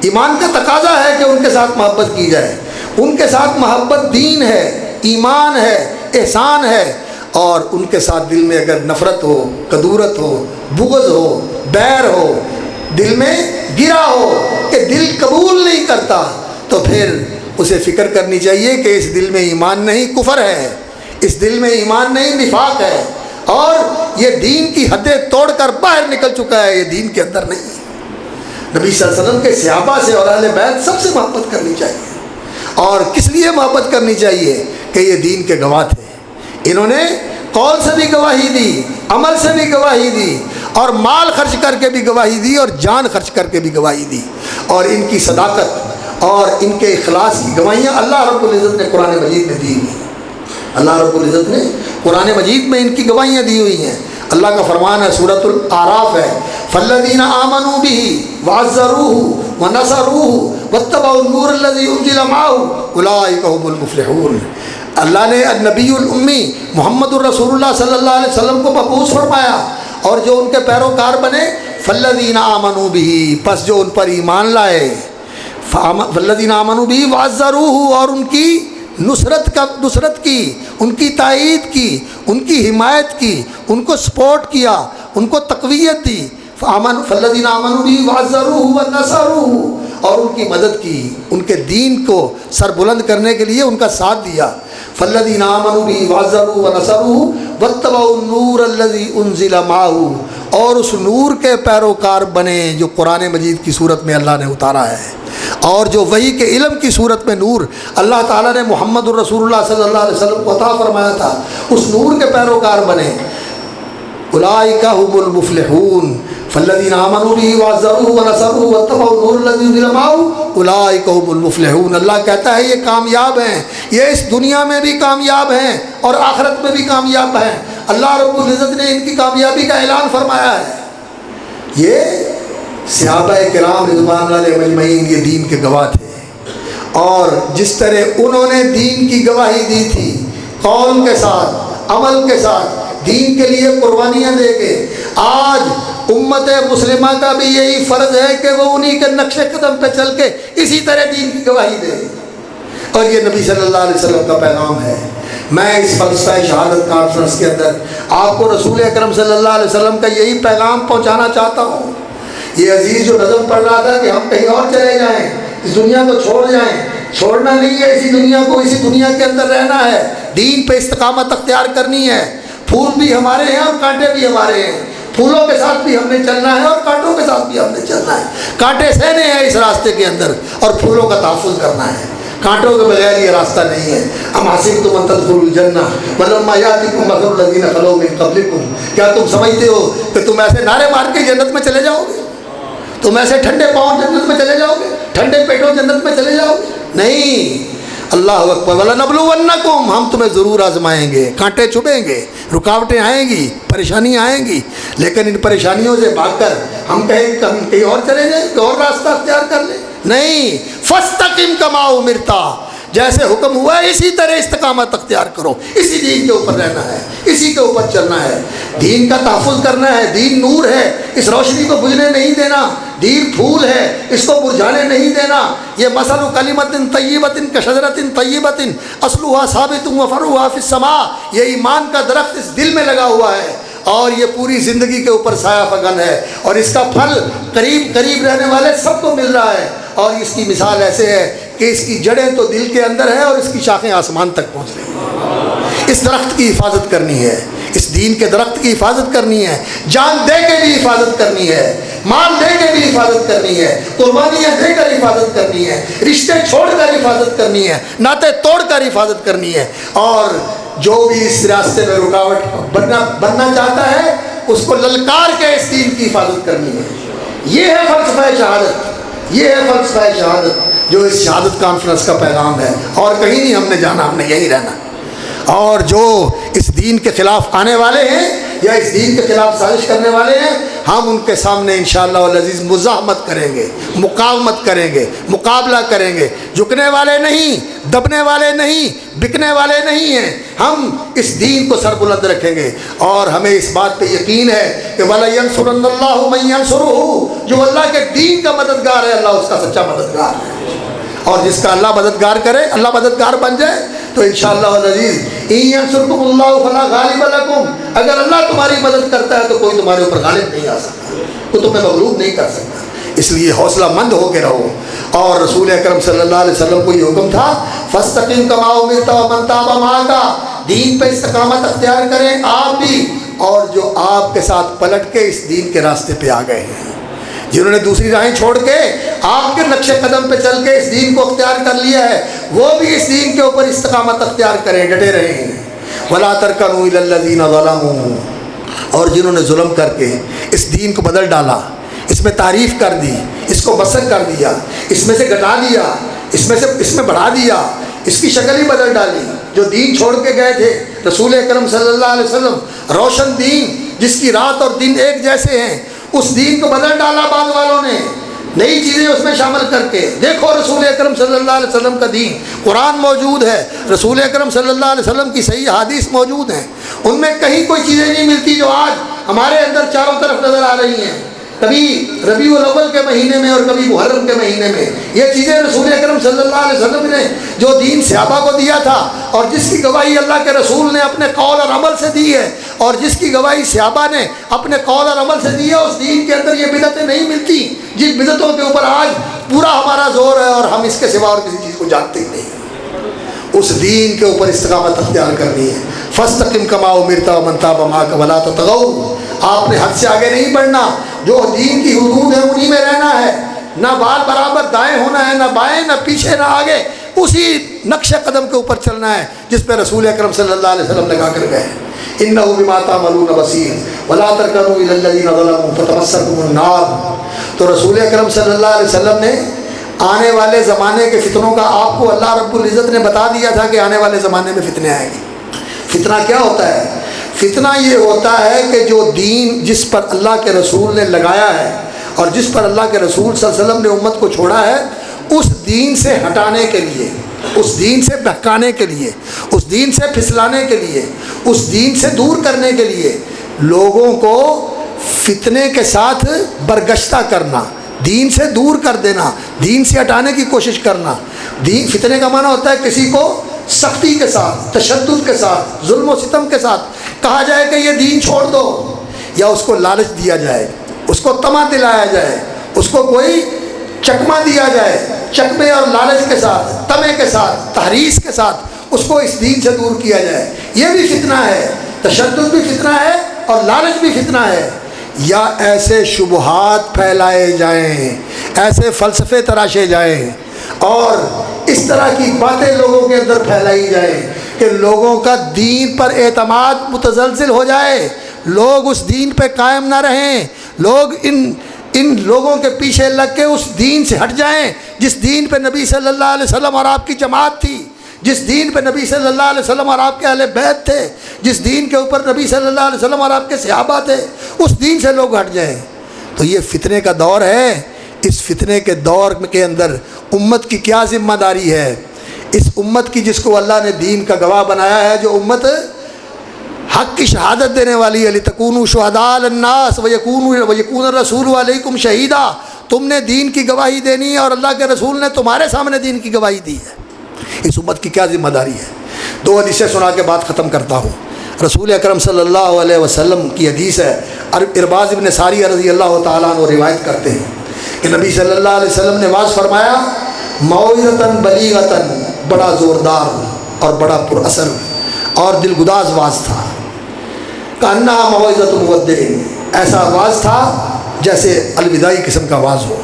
Speaker 1: ایمان کا تقاضا ہے کہ ان کے ساتھ محبت کی جائے، ان کے ساتھ محبت دین ہے، ایمان ہے، احسان ہے، اور ان کے ساتھ دل میں اگر نفرت ہو، کدورت ہو، بغض ہو، بیر ہو، دل میں گرا ہو کہ دل قبول نہیں کرتا، تو پھر اسے فکر کرنی چاہیے کہ اس دل میں ایمان نہیں، کفر ہے، اس دل میں ایمان نہیں، نفاق ہے، اور یہ دین کی حدیں توڑ کر باہر نکل چکا ہے، یہ دین کے اندر نہیں۔ نبی صلی اللہ علیہ وسلم کے صحابہ سے اور اہل بیت سب سے محبت کرنی چاہیے، اور کس لیے محبت کرنی چاہیے کہ یہ دین کے گواہ تھے۔ انہوں نے قول سے بھی گواہی دی، عمل سے بھی گواہی دی، اور مال خرچ کر کے بھی گواہی دی، اور جان خرچ کر کے بھی گواہی دی، اور ان کی صداقت اور ان کے اخلاص کی گواہیاں اللہ رب العزت نے قرآن مجید میں دی ہوئی ہیں۔ اللہ رب العزت نے قرآن مجید میں ان کی گواہیاں دی ہوئی ہیں۔ اللہ کا فرمان ہے، سورۃ الاعراف ہے، فالذین آمنوا بہ وعزروہ ونصروہ واتبعوا النور الذی انزل معہ اولئک هم المفلحون۔ اللہ نے نبی الامی محمد الرسول اللہ صلی اللہ علیہ وسلم کو مبعوث فرمایا، اور جو ان کے پیروکار بنے، فالذین آمنوا بہ، پس جو ان پر ایمان لائے، فالذین آمنوا بہ وعزروہ، اور ان کی نصرت کی، ان کی تائید کی، ان کی حمایت کی، ان کو سپورٹ کیا، ان کو تقویت دی، فالذین آمنوا بہ وعزروہ ونصروہ، اور ان کی مدد کی، ان کے دین کو سر بلند کرنے کے لیے ان کا ساتھ دیا۔ فالذین آمنوا بہ وعزروہ ونصروہ واتبعوا النور الذی انزل معہ، اور اس نور کے پیروکار بنے جو قرآن مجید کی صورت میں اللہ نے اتارا ہے، اور جو وحی کے علم کی صورت میں نور اللہ تعالیٰ نے محمد الرسول اللہ صلی اللہ علیہ وسلم کو عطا فرمایا تھا، اس نور کے پیروکار بنے۔ اولئک هم المفلحون، فالذین آمنوا بہ وعزروہ ونصروہ واتبعوا النور الذی انزل معہ اولئک هم المفلحون۔ اللہ کہتا ہے یہ کامیاب ہیں، یہ اس دنیا میں بھی کامیاب ہیں اور آخرت میں بھی کامیاب ہیں۔ اللہ رب العزت نے ان کی کامیابی کا اعلان فرمایا ہے۔ یہ صحابہ کرام رضوان اللہ علیہ مجمعین یہ دین کے گواہ تھے، اور جس طرح انہوں نے دین کی گواہی دی تھی، قول کے ساتھ، عمل کے ساتھ، دین کے لیے قربانیاں دے کے، آج امت مسلمہ کا بھی یہی فرض ہے کہ وہ انہی کے نقش قدم پہ چل کے اسی طرح دین کی گواہی دے، اور یہ نبی صلی اللہ علیہ وسلم کا پیغام ہے۔ میں اس فلسفہ شہادت کانفرنس کے اندر آپ کو رسول اکرم صلی اللہ علیہ وسلم کا یہی پیغام پہنچانا چاہتا ہوں۔ یہ عزیز جو نظم پڑھ رہا تھا کہ ہم کہیں اور چلے جائیں، اس دنیا کو چھوڑ جائیں، چھوڑنا نہیں ہے، اسی دنیا کو، اسی دنیا کے اندر رہنا ہے، دین پہ استقامت اختیار کرنی ہے، پھول بھی ہمارے ہیں اور کانٹے بھی ہمارے ہیں، پھولوں کے ساتھ بھی ہم نے چلنا ہے اور کانٹوں کے ساتھ بھی ہم نے چلنا ہے۔ کانٹے سہنے ہیں اس راستے کے اندر اور پھولوں کا تحفظ کرنا ہے، کانٹوں کے بغیر یہ راستہ نہیں ہے۔ ام حسبتم ان تدخلوا الجنہ ولما یاتکم مثل الذین خلوا من قبلکم، کیا تم سمجھتے ہو کہ تم ایسے نعرے مار کے جنت میں چلے جاؤ گے؟ تم ایسے ٹھنڈے پاؤں جنت میں چلے جاؤ گے؟ ٹھنڈے پیٹوں جنت میں چلے جاؤ گے؟ نہیں۔ اللہ اکبر۔ وَلَنَبْلُوَنَّكُمْ، ہم تمہیں ضرور آزمائیں گے، کانٹے چبھیں گے، رکاوٹیں آئیں گی، پریشانیاں آئیں گی، لیکن ان پریشانیوں سے بھاگ کر ہم کہیں کہ ہم کہیں اور چلے جائیں، کہ اور راستہ اختیار کر لیں؟ نہیں۔ فَاسْتَقِمْ كَمَا أُمِرْتَ، جیسے حکم ہوا ہے اسی طرح استقامت اختیار کرو، اسی دین کے اوپر رہنا ہے، اسی کے اوپر چلنا ہے، دین کا تحفظ کرنا ہے۔ دین نور ہے، اس روشنی کو بجھنے نہیں دینا، دین پھول ہے، اس کو مرجھانے نہیں دینا۔ یہ مثل کلمۃ طیبۃ کشجرۃ طیبۃ اصلھا ثابت وفرعھا فی السماء، یہ ایمان کا درخت اس دل میں لگا ہوا ہے اور یہ پوری زندگی کے اوپر سایہ فگن ہے، اور اس کا پھل قریب قریب رہنے والے سب کو مل رہا ہے۔ اور اس کی مثال ایسے ہے کہ اس کی جڑیں تو دل کے اندر ہے اور اس کی شاخیں آسمان تک پہنچ رہی ہیں۔ اس درخت کی حفاظت کرنی ہے، اس دین کے درخت کی حفاظت کرنی ہے، جان دے کے بھی حفاظت کرنی ہے، مال دے کے بھی حفاظت کرنی ہے، قربانیاں دے کر حفاظت کرنی ہے، رشتے چھوڑ کر حفاظت کرنی ہے، ناطے توڑ کر حفاظت کرنی ہے۔ اور جو بھی اس راستے میں رکاوٹ بننا چاہتا ہے اس کو للکار کے اس دین کی حفاظت کرنی ہے۔ یہ ہے فلسفہ شہادت، یہ ہے فلسفہ شہادت جو اس شہادت کانفرنس کا پیغام ہے، اور کہیں نہیں ہم نے جانا، ہم نے یہیں رہنا۔ اور جو اس دین کے خلاف آنے والے ہیں یا اس دین کے خلاف سازش کرنے والے ہیں، ہم ان کے سامنے انشاءاللہ العزیز مزاحمت کریں گے، مقاومت کریں گے، مقابلہ کریں گے۔ جھکنے والے نہیں، دبنے والے نہیں، بکنے والے نہیں ہیں، ہم اس دین کو سربلند رکھیں گے۔ اور ہمیں اس بات پہ یقین ہے کہ وَلَيَنْصُرَنَّ اللَّهُ مَن يَنْصُرُهُ، جو اللہ کے دین کا مددگار ہے اللہ اس کا سچا مددگار ہے۔ اور جس کا اللہ مددگار کرے، اللہ مددگار بن جائے تو انشاءاللہ العزیز إِن يَنْصُرْكُمُ اللَّهُ فَلَا غَالِبَ لَكُمْ، اگر اللہ تمہاری مدد کرتا ہے تو کوئی تمہارے اوپر غالب نہیں آ سکتا، کوئی تمہیں مغلوب نہیں کر سکتا۔ اس لیے حوصلہ مند ہو کے رہو۔ اور رسول اکرم صلی اللہ علیہ وسلم کو یہ حکم تھا فَاسْتَقِمْ كَمَا أُمِرْتَ وَمَنْ تَابَ مَعَكَ، دین پہ استقامت اختیار کریں آپ بھی اور جو آپ کے ساتھ پلٹ کے اس دین کے راستے پہ آ گئے ہیں، جنہوں نے دوسری راہیں چھوڑ کے آپ کے نقش قدم پہ چل کے اس دین کو اختیار کر لیا ہے، وہ بھی اس دین کے اوپر استقامت اختیار کریں، ڈٹے رہیں۔ وَلَا تَرْكَنُوا إِلَى الَّذِينَ ظَلَمُوا، اور جنہوں نے ظلم کر کے اس دین کو بدل ڈالا، اس میں تعریف کر دی، اس کو مسخ کر دیا، اس میں سے گھٹا دیا، اس میں بڑھا دیا، اس کی شکل ہی بدل ڈالی۔ جو دین چھوڑ کے گئے تھے رسول اکرم صلی اللہ علیہ وسلم، روشن دین جس کی رات اور دن ایک جیسے ہیں، اس دین کو بدل ڈالا بعض والوں نے، نئی چیزیں اس میں شامل کر کے۔ دیکھو رسول اکرم صلی اللہ علیہ وسلم کا دین، قرآن موجود ہے، رسول اکرم صلی اللہ علیہ وسلم کی صحیح حدیث موجود ہیں، ان میں کہیں کوئی چیزیں نہیں ملتی جو آج ہمارے اندر چاروں طرف نظر آ رہی ہیں۔ کبھی ربیع الاول کے مہینے میں اور کبھی محرم کے مہینے میں یہ چیزیں رسول اکرم صلی اللہ علیہ وسلم نے جو دین صحابہ کو دیا تھا، اور جس کی گواہی اللہ کے رسول نے اپنے قول اور عمل سے دی ہے، اور جس کی گواہی صحابہ نے اپنے قول اور عمل سے دی ہے، اس دین کے اندر یہ بدعتیں نہیں ملتی جن بدعتوں کے اوپر آج پورا ہمارا زور ہے اور ہم اس کے سوا اور کسی چیز کو جانتے ہی نہیں۔ اس دین کے اوپر استقامت اختیار کرنی ہے۔ فَاسْتَقِمْ كَمَا أُمِرْتَ وَمَنْ تَابَ مَعَكَ وَلَا تَطْغَوْا، آپ نے حد سے آگے نہیں بڑھنا، جو دین کی حدود ہے انہی میں رہنا ہے، نہ بال برابر دائیں ہونا ہے، نہ بائیں، نہ پیچھے، نہ آگے، اسی نقش قدم کے اوپر چلنا ہے جس پہ رسول اکرم صلی اللہ علیہ وسلم لگا کر گئے۔ إِنَّهُ بِمَا تَعْمَلُونَ بَصِيرٌ وَلَا تَرْكَنُوا إِلَى الَّذِينَ ظَلَمُوا فَتَمَسَّكُمُ النَّارُ، تو رسول اکرم صلی اللہ علیہ وسلم نے آنے والے زمانے کے فتنوں کا آپ کو اللہ رب العزت نے بتا دیا تھا کہ آنے والے زمانے میں فتنے آئیں گے۔ فتنہ کیا ہوتا ہے؟ فتنہ یہ ہوتا ہے کہ جو دین جس پر اللہ کے رسول نے لگایا ہے اور جس پر اللہ کے رسول صلی اللہ علیہ وسلم نے امت کو چھوڑا ہے، اس دین سے ہٹانے کے لیے، اس دین سے بہکانے کے لیے، اس دین سے پھسلانے کے لیے، اس دین سے دور کرنے کے لیے لوگوں کو فتنے کے ساتھ برگشتہ کرنا، دین سے دور کر دینا، دین سے ہٹانے کی کوشش کرنا۔ دین فتنے کا معنی ہوتا ہے کسی کو سختی کے ساتھ، تشدد کے ساتھ، ظلم و ستم کے ساتھ کہا جائے کہ یہ دین چھوڑ دو، یا اس کو لالچ دیا جائے، اس کو طمع دلایا جائے، اس کو کوئی چکمہ دیا جائے، چکمے اور لالچ کے ساتھ، طمع کے ساتھ، تحریص کے ساتھ اس کو اس دین سے دور کیا جائے۔ یہ بھی فتنہ ہے تشدد بھی فتنہ ہے اور لالچ بھی فتنہ ہے، یا ایسے شبہات پھیلائے جائیں، ایسے فلسفے تراشے جائیں اور اس طرح کی باتیں لوگوں کے اندر پھیلائی جائیں کہ لوگوں کا دین پر اعتماد متزلزل ہو جائے، لوگ اس دین پہ قائم نہ رہیں، لوگ ان لوگوں کے پیچھے لگ کے اس دین سے ہٹ جائیں جس دین پہ نبی صلی اللہ علیہ وسلم اور آپ کی جماعت تھی، جس دین پہ نبی صلی اللہ علیہ وسلم اور آپ کے اہل بیت تھے، جس دین کے اوپر نبی صلی اللہ علیہ وسلم اور آپ کے صحابہ تھے، اس دین سے لوگ ہٹ جائیں۔ تو یہ فتنے کا دور ہے، اس فتنے کے دور کے اندر امت کی کیا ذمہ داری ہے؟ اس امت کی جس کو اللہ نے دین کا گواہ بنایا ہے، جو امت حق کی شہادت دینے والی ہے، لِتَكُونُوا شُهَدَاءَ عَلَى النَّاسِ وَيَكُونَ الرَّسُولُ عَلَيْكُمْ شَهِيدًا، تم نے دین کی گواہی دینی ہے اور اللہ کے رسول نے تمہارے سامنے دین کی گواہی دی ہے۔ اس امت کی کیا ذمہ داری ہے؟ دو حدیثیں سنا کے بات ختم کرتا ہوں۔ رسول اکرم صلی اللہ علیہ وسلم کی حدیث ہے، ارباز ابن ساریہ رضی اللہ تعالیٰ عنہ روایت کرتے ہیں کہ نبی صلی اللہ علیہ وسلم نے واعظ فرمایا، موعظۃ بلیغۃ، بڑا زوردار اور بڑا پر اثر اور دلگداز واعظ تھا، کأنہا موعظۃ مودع، ایسا واعظ تھا جیسے الوداعی قسم کا واعظ ہو،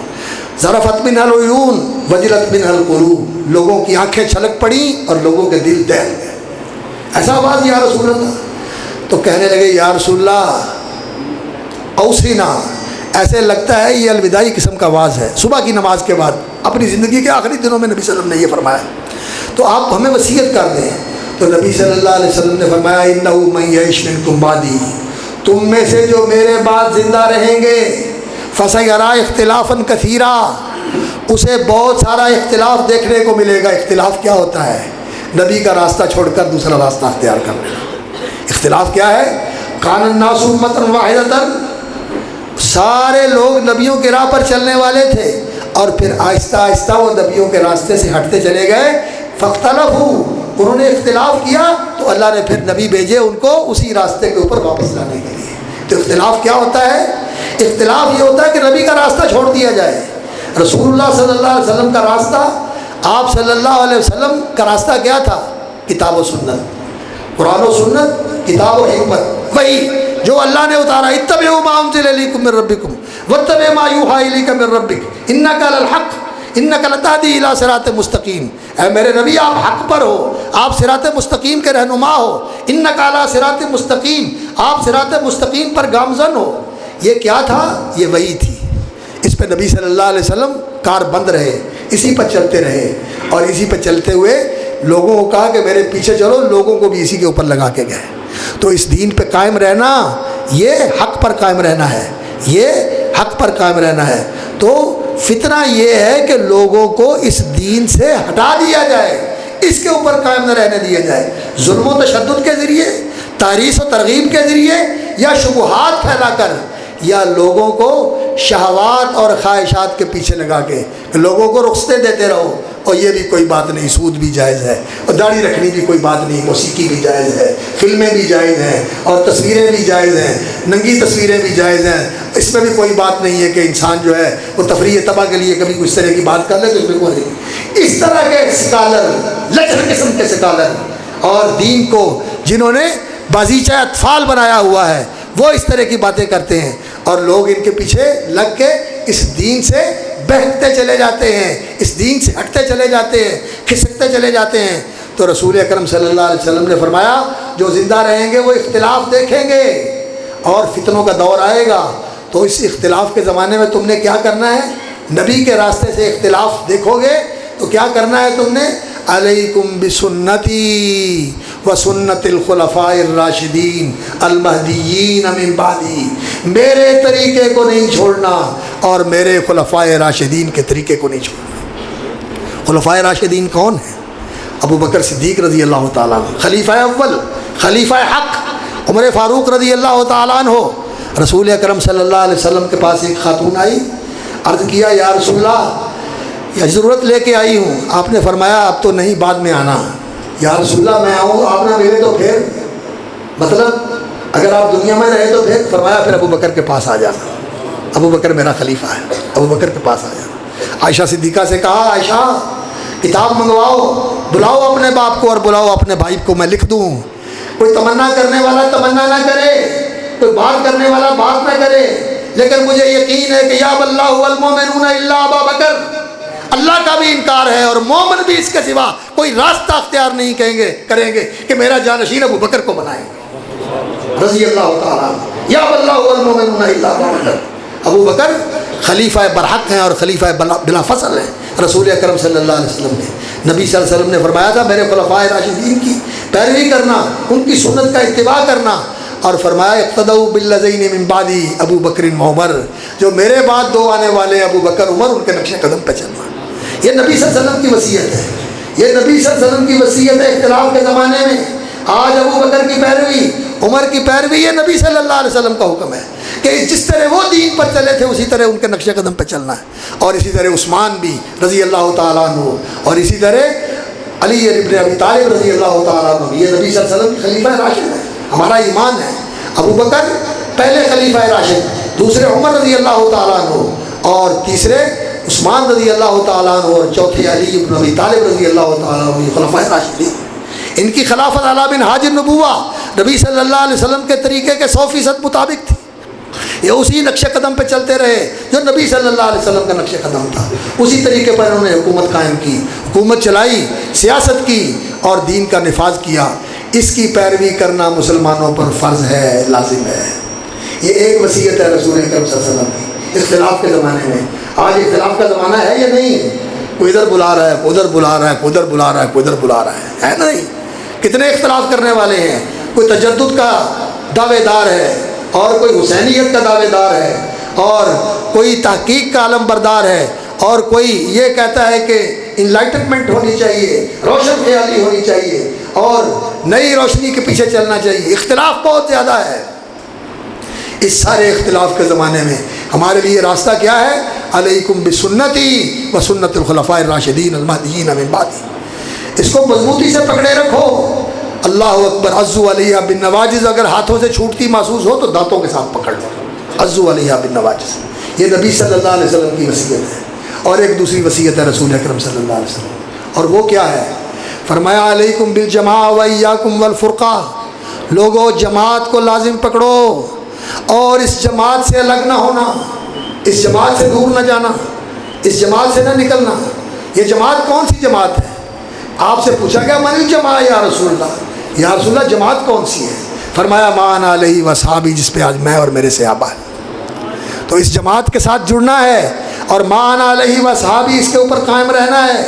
Speaker 1: ظرفت منها العیون وجلت منها القلوب، لوگوں کی آنکھیں چھلک پڑیں اور لوگوں کے دل دہل گئے، ایسا واعظ یا رسول اللہ۔ تو کہنے لگے یا رسول اللہ اوصینا، ایسے لگتا ہے یہ الوداعی قسم کا واعظ ہے، صبح کی نماز کے بعد اپنی زندگی کے آخری دنوں میں نبی صلی اللہ علیہ وسلم نے یہ فرمایا، تو آپ ہمیں وصیت کر دیں۔ تو نبی صلی اللہ علیہ وسلم نے فرمایا، انہ من یعش منکم بعدی، تم میں سے جو میرے بعد زندہ رہیں گے، فسیری اختلافا کثیرا، اسے بہت سارا اختلاف دیکھنے کو ملے گا۔ اختلاف کیا ہوتا ہے؟ نبی کا راستہ چھوڑ کر دوسرا راستہ اختیار کر لینا۔ اختلاف کیا ہے؟ کان الناس امۃ واحدۃ، سارے لوگ نبیوں کے راہ پر چلنے والے تھے اور پھر آہستہ آہستہ وہ نبیوں کے راستے سے ہٹتے چلے گئے، فاختلفوا، انہوں نے اختلاف کیا تو اللہ نے پھر نبی بھیجے ان کو اسی راستے کے اوپر واپس لانے کے لیے۔ تو اختلاف کیا ہوتا ہے؟ اختلاف یہ ہوتا ہے کہ نبی کا راستہ چھوڑ دیا جائے۔ رسول اللہ صلی اللہ علیہ وسلم کا راستہ، آپ صلی اللہ علیہ وسلم کا راستہ کیا تھا؟ کتاب و سنت، قرآن و سنت، کتاب و حکمت، وہی جو اللہ نے اتارا، اتبعوا ما انزل الیکم من ربکم واتبعوا ما یوحی الیک من ربک انک للحق انک لتہدی الی صراط مستقیم، اے میرے نبی آپ حق پر ہو، آپ صراط مستقیم کے رہنما ہو، انک علی صراط مستقیم، آپ صراط مستقیم پر گامزن ہو۔ یہ کیا تھا؟ یہ وہی تھی، اس پہ نبی صلی اللہ علیہ وسلم کار بند رہے، اسی پر چلتے رہے اور اسی پہ چلتے ہوئے لوگوں کو کہا کہ میرے پیچھے چلو، لوگوں کو بھی اسی کے اوپر لگا کے گئے۔ تو اس دین پہ قائم رہنا، یہ حق پر قائم رہنا ہے، یہ حق پر قائم رہنا ہے۔ تو فتنہ یہ ہے کہ لوگوں کو اس دین سے ہٹا دیا جائے، اس کے اوپر قائم نہ رہنے دیا جائے، ظلم و تشدد کے ذریعے، تحریص و ترغیب کے ذریعے، یا شبہات پھیلا کر، یا لوگوں کو شہوات اور خواہشات کے پیچھے لگا کے لوگوں کو رخصتیں دیتے رہو، اور یہ بھی کوئی بات نہیں، سود بھی جائز ہے، اور داڑھی رکھنی بھی کوئی بات نہیں، موسیقی بھی جائز ہے، فلمیں بھی جائز ہیں، اور تصویریں بھی جائز ہیں، ننگی تصویریں بھی جائز ہیں، اس میں بھی کوئی بات نہیں ہے کہ انسان جو ہے وہ تفریح طبع کے لیے کبھی کچھ طرح کی بات کر لے تو اس میں کوئی نہیں۔ اس طرح کے سکالر، لچر قسم کے سکالر، اور دین کو جنہوں نے بازیچہ اطفال بنایا ہوا ہے، وہ اس طرح کی باتیں کرتے ہیں اور لوگ ان کے پیچھے لگ کے اس دین سے بہکتے چلے جاتے ہیں، اس دین سے ہٹتے چلے جاتے ہیں، کھسکتے چلے جاتے ہیں۔ تو رسول اکرم صلی اللہ علیہ وسلم نے فرمایا، جو زندہ رہیں گے وہ اختلاف دیکھیں گے اور فتنوں کا دور آئے گا۔ تو اس اختلاف کے زمانے میں تم نے کیا کرنا ہے؟ نبی کے راستے سے اختلاف دیکھو گے تو کیا کرنا ہے تم نے؟ علیکم بسنتی وسنت الخلفاء الراشدین المہدیین من بعدی، میرے طریقے کو نہیں چھوڑنا اور میرے خلفاء راشدین کے طریقے کو نہیں چھوڑنا۔ خلفاء راشدین کون ہیں؟ ابو بکر صدیق رضی اللہ تعالیٰ عنہ، خلیفہ اول، خلیفہ حق، عمر فاروق رضی اللہ تعالیٰ عنہ۔ رسول اکرم صلی اللہ علیہ وسلم کے پاس ایک خاتون آئی، عرض کیا یا رسول اللہ یا ضرورت لے کے آئی ہوں۔ آپ نے فرمایا اب تو نہیں، بعد میں آنا۔ یا رسول اللہ میں آؤں، آپ نہ ملے تو پھر، مطلب اگر آپ دنیا میں رہے تو پھر؟ فرمایا پھر ابو بکر کے پاس آ جانا، ابو بکر میرا خلیفہ ہے، ابو بکر کے پاس آ جانا۔ عائشہ صدیقہ سے کہا، عائشہ کتاب منگواؤ، بلاؤ اپنے باپ کو اور بلاؤ اپنے بھائی کو، میں لکھ دوں کوئی تمنا کرنے والا تمنا نہ کرے، کوئی بات کرنے والا بات نہ کرے، لیکن مجھے یقین ہے کہ یا اللہ والمومنون الا ابا بکر، اللہ کا بھی انکار ہے اور مومن بھی اس کے سوا کوئی راستہ اختیار نہیں کریں گے کہ میرا جانشین ابو بکر کو بنائیں گے رضی اللہ تعالیٰ عنہ۔ یا اللہ والمومنون الا ابا بکر، ابو بکر خلیفہ برحق ہیں اور خلیفہ بلا فصل ہیں۔ رسول اکرم صلی اللہ علیہ وسلم نے، نبی صلی اللہ علیہ وسلم نے فرمایا تھا میرے خلفائے راشدین کی پیروی کرنا، ان کی سنت کا اتباع کرنا، اور فرمایا اقتدوا بالذین من بعدی ابو بکر و عمر، جو میرے بعد دو آنے والے ابو بکر عمر، ان کے نقش قدم پہ چلنا۔ یہ نبی صلی اللہ علیہ وسلم کی وصیت ہے، یہ نبی صلی اللہ علیہ وسلم کی وصیت ہے۔ اختلاف کے زمانے میں آج ابو بکر کی پیروی، عمر کی پیروی، یہ نبی صلی اللہ علیہ وسلم کا حکم ہے کہ جس طرح وہ دین پر چلے تھے اسی طرح ان کے نقش قدم پہ چلنا ہے، اور اسی طرح عثمان بھی رضی اللہ تعالیٰ عنہ، اور اسی طرح علی ابن ابی طالب رضی اللہ تعالیٰ عنہ، یہ نبی صلی اللہ علیہ وسلم کی خلیفہ راشد ہے۔ ہمارا ایمان ہے ابو بکر پہلے خلیفہ راشد، دوسرے عمر رضی اللہ تعالیٰ عنہ، اور تیسرے عثمان رضی اللہ تعالیٰ عنہ، اور چوتھے علی ابن ابی طالب رضی اللہ تعالیٰ عنہ، یہ خلفائے راشدین۔ ان کی خلافت علی منہاج النبوہ نبی صلی اللہ علیہ وسلم کے طریقے کے 100% مطابق تھی۔ یہ اسی نقش قدم پہ چلتے رہے جو نبی صلی اللہ علیہ وسلم کا نقش قدم تھا، اسی طریقے پر انہوں نے حکومت قائم کی، حکومت چلائی، سیاست کی اور دین کا نفاذ کیا۔ اس کی پیروی کرنا مسلمانوں پر فرض ہے، لازم ہے۔ یہ ایک وصیت ہے رسول اکرم صلی اللہ علیہ وسلم کی اختلاف کے زمانے میں۔ آج اختلاف کا زمانہ ہے یا نہیں؟ کوئی ادھر بلا رہا ہے، کوئی ادھر بلا رہا ہے، کوئی ادھر بلا رہا ہے، کوئی ادھر بلا رہا ہے نا؟ نہیں، کتنے اختلاف کرنے والے ہیں، کوئی تجدد کا دعوے دار ہے، اور کوئی حسینیت کا دعوے دار ہے، اور کوئی تحقیق کا علم بردار ہے، اور کوئی یہ کہتا ہے کہ انلائٹنمنٹ ہونی چاہیے، روشن خیالی ہونی چاہیے، اور نئی روشنی کے پیچھے چلنا چاہیے۔ اختلاف بہت زیادہ ہے۔ اس سارے اختلاف کے زمانے میں ہمارے لیے راستہ کیا ہے؟ علیکم بسنتی و سنت الخلفاء الراشدین المہدیین من بعدی۔ اس کو مضبوطی سے پکڑے رکھو۔ اللہ اکبر، عزو علیہ بالنواجذ، اگر ہاتھوں سے چھوٹتی محسوس ہو تو دانتوں کے ساتھ پکڑ لو، عزو علیہ بالنواجذ۔ یہ نبی صلی اللہ علیہ وسلم کی وصیت ہے۔ اور ایک دوسری وصیت ہے رسول اکرم صلی اللہ علیہ وسلم، اور وہ کیا ہے؟ فرمایا علیکم بالجماع و ایاکم والفرقہ، لوگو جماعت کو لازم پکڑو اور اس جماعت سے الگ نہ ہونا، اس جماعت سے دور نہ جانا، اس جماعت سے نہ نکلنا۔ یہ جماعت کون سی جماعت ہے؟ آپ سے پوچھا گیا من الجماع یا رسول اللہ، یا رسول اللہ جماعت کون سی ہے؟ فرمایا ما انا علیہ وصحابی، جس پہ آج میں اور میرے صحابہ ہیں۔ تو اس جماعت کے ساتھ جڑنا ہے، اور ما انا علیہ وصحابی اس کے اوپر قائم رہنا ہے،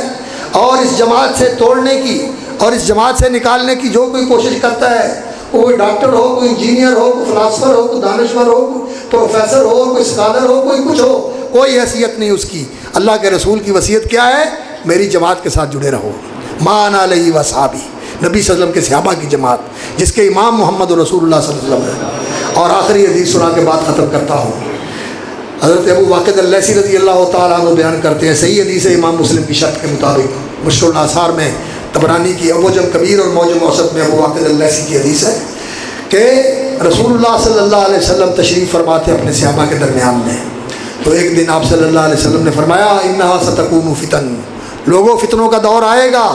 Speaker 1: اور اس جماعت سے توڑنے کی اور اس جماعت سے نکالنے کی جو کوئی کوشش کرتا ہے، کوئی ڈاکٹر ہو، کوئی انجینئر ہو، کوئی فلاسفر ہو، کوئی دانشور ہو، کوئی پروفیسر ہو، کوئی اسکالر ہو، کوئی کچھ ہو، کوئی حیثیت نہیں اس کی۔ اللہ کے رسول کی وصیت کیا ہے؟ میری جماعت کے ساتھ جڑے رہو، ما انا علیہ وصحابی، نبی صلی اللہ علیہ وسلم کے صحابہ کی جماعت، جس کے امام محمد رسول اللہ صلی اللہ علیہ وسلم ہے۔ اور آخری حدیث سنا کے بعد ختم کرتا ہوں۔ حضرت ابو واقد اللیثی رضی اللہ تعالیٰ عنہ بیان کرتے ہیں، صحیح حدیث ہے امام مسلم کی شرط کے مطابق، مشکل الآثار میں، طبرانی کی معجم کبیر اور معجم اوسط میں ابو واقد اللیثی کی حدیث ہے کہ رسول اللہ صلی اللہ علیہ وسلم تشریف فرماتے اپنے صحابہ کے درمیان میں، تو ایک دن آپ صلی اللہ علیہ وسلم نے فرمایا انہا ستکون فتن، لوگوں فتنوں کا دور آئے گا،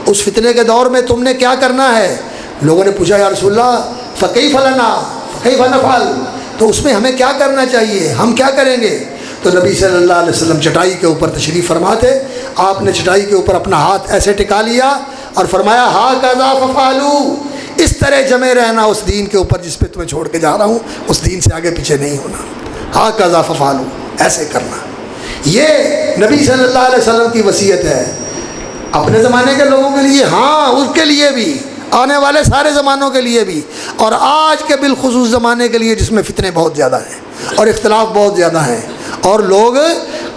Speaker 1: اس فتنے کے دور میں تم نے کیا کرنا ہے؟ لوگوں نے پوچھا یا رسول اللہ فکیف لنا فکیف نفعل، تو اس میں ہمیں کیا کرنا چاہیے، ہم کیا کریں گے؟ تو نبی صلی اللہ علیہ وسلم چٹائی کے اوپر تشریف فرما تھے، آپ نے چٹائی کے اوپر اپنا ہاتھ ایسے ٹکا لیا اور فرمایا ھاکذا ففعلوا، اس طرح جمے رہنا اس دین کے اوپر جس پہ تمہیں چھوڑ کے جا رہا ہوں، اس دین سے آگے پیچھے نہیں ہونا، ھاکذا ففعلوا، ایسے کرنا۔ یہ نبی صلی اللہ علیہ وسلم کی وصیت ہے اپنے زمانے کے لوگوں کے لیے، ہاں ان کے لیے بھی، آنے والے سارے زمانوں کے لیے بھی، اور آج کے بالخصوص زمانے کے لیے جس میں فتنے بہت زیادہ ہیں اور اختلاف بہت زیادہ ہیں، اور لوگ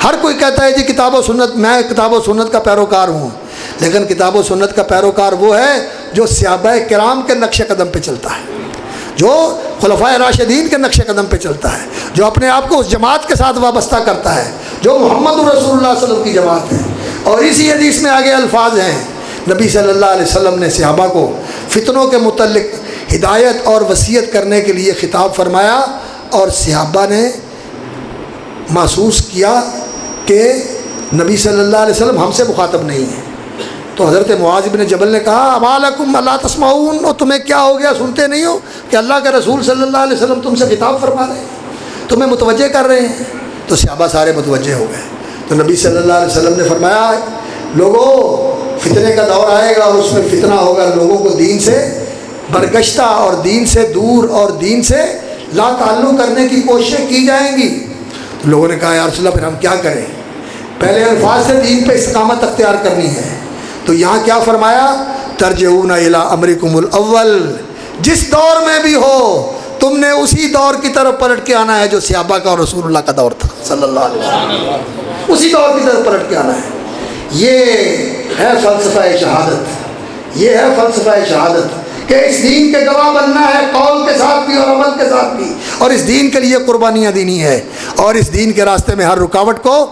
Speaker 1: ہر کوئی کہتا ہے جی کتاب و سنت، میں کتاب و سنت کا پیروکار ہوں، لیکن کتاب و سنت کا پیروکار وہ ہے جو صحابہ کرام کے نقش قدم پہ چلتا ہے، جو خلفائے راشدین کے نقش قدم پہ چلتا ہے، جو اپنے آپ کو اس جماعت کے ساتھ وابستہ کرتا ہے جو محمد رسول اللہ صلی اللہ علیہ وسلم کی جماعت ہے۔ اور اسی حدیث میں آگے الفاظ ہیں، نبی صلی اللہ علیہ وسلم نے صحابہ کو فتنوں کے متعلق ہدایت اور وصیت کرنے کے لیے خطاب فرمایا، اور صحابہ نے محسوس کیا کہ نبی صلی اللہ علیہ وسلم ہم سے مخاطب نہیں ہیں، تو حضرت معاذ بن جبل نے کہا امالکم الا تسمعون، اور تمہیں کیا ہو گیا، سنتے نہیں ہو کہ اللہ کے رسول صلی اللہ علیہ وسلم تم سے خطاب فرما رہے ہیں، تمہیں متوجہ کر رہے ہیں۔ تو صحابہ سارے متوجہ ہو گئے۔ تو نبی صلی اللہ علیہ وسلم نے فرمایا لوگوں فتنے کا دور آئے گا اور اس میں فتنہ ہوگا، لوگوں کو دین سے برگشتہ اور دین سے دور اور دین سے لا تعلق کرنے کی کوششیں کی جائیں گی۔ تو لوگوں نے کہا یا رسول اللہ پھر ہم کیا کریں؟ پہلے الفاظ سے دین پہ استقامت اختیار کرنی ہے، تو یہاں کیا فرمایا ترجعون الی امرکم الاول، جس دور میں بھی ہو تم نے اسی دور کی طرف پلٹ کے آنا ہے جو صحابہ کا اور رسول اللہ کا دور تھا صلی اللہ علیہ وسلم، اسی دور کی طرف پلٹ کے آنا ہے۔ یہ ہے فلسفہ شہادت، یہ ہے فلسفہ شہادت کہ اس دین کے گواہ بننا ہے، قول کے ساتھ بھی اور عمل کے ساتھ بھی، اور اس دین کے لیے قربانیاں دینی ہے، اور اس دین کے راستے میں ہر رکاوٹ کو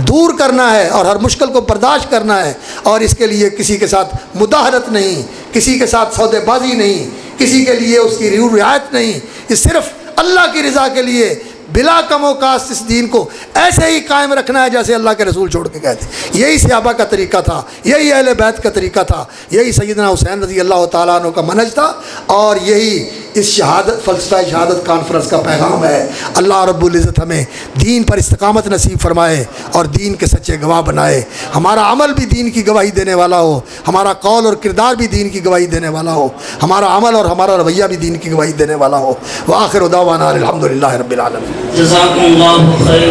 Speaker 1: دور کرنا ہے اور ہر مشکل کو برداشت کرنا ہے، اور اس کے لیے کسی کے ساتھ مداہنت نہیں، کسی کے ساتھ سودے بازی نہیں، کسی کے لیے اس کی رعایت نہیں، یہ صرف اللہ کی رضا کے لیے بلا کم و کاست اس دین کو ایسے ہی قائم رکھنا ہے جیسے اللہ کے رسول چھوڑ کے گئے تھے۔ یہی صحابہ کا طریقہ تھا، یہی اہل بیت کا طریقہ تھا، یہی سیدنا حسین رضی اللہ تعالیٰ عنہ کا منہج تھا، اور یہی اس شہادت فلسفہ شہادت کانفرنس کا پیغام ہے۔ اللہ رب العزت ہمیں دین پر استقامت نصیب فرمائے اور دین کے سچے گواہ بنائے، ہمارا عمل بھی دین کی گواہی دینے والا ہو، ہمارا قول اور کردار بھی دین کی گواہی دینے والا ہو، ہمارا عمل اور ہمارا رویہ بھی دین کی گواہی دینے والا ہو۔ وآخر دعوانا الحمدللہ رب العالمین۔
Speaker 2: جزاکم اللہ خیر،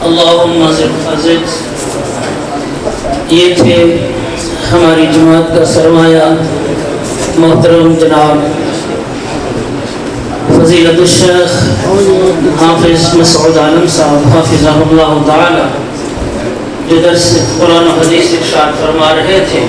Speaker 2: اللہم زد۔ یہ تھے ہماری جماعت کا سرمایہ محترم جناب فضیلت الشیخ حافظ مسعود عالم صاحب حافظہ اللہ تعالی، جو درس قرآن و حدیث ارشاد فرما رہے تھے۔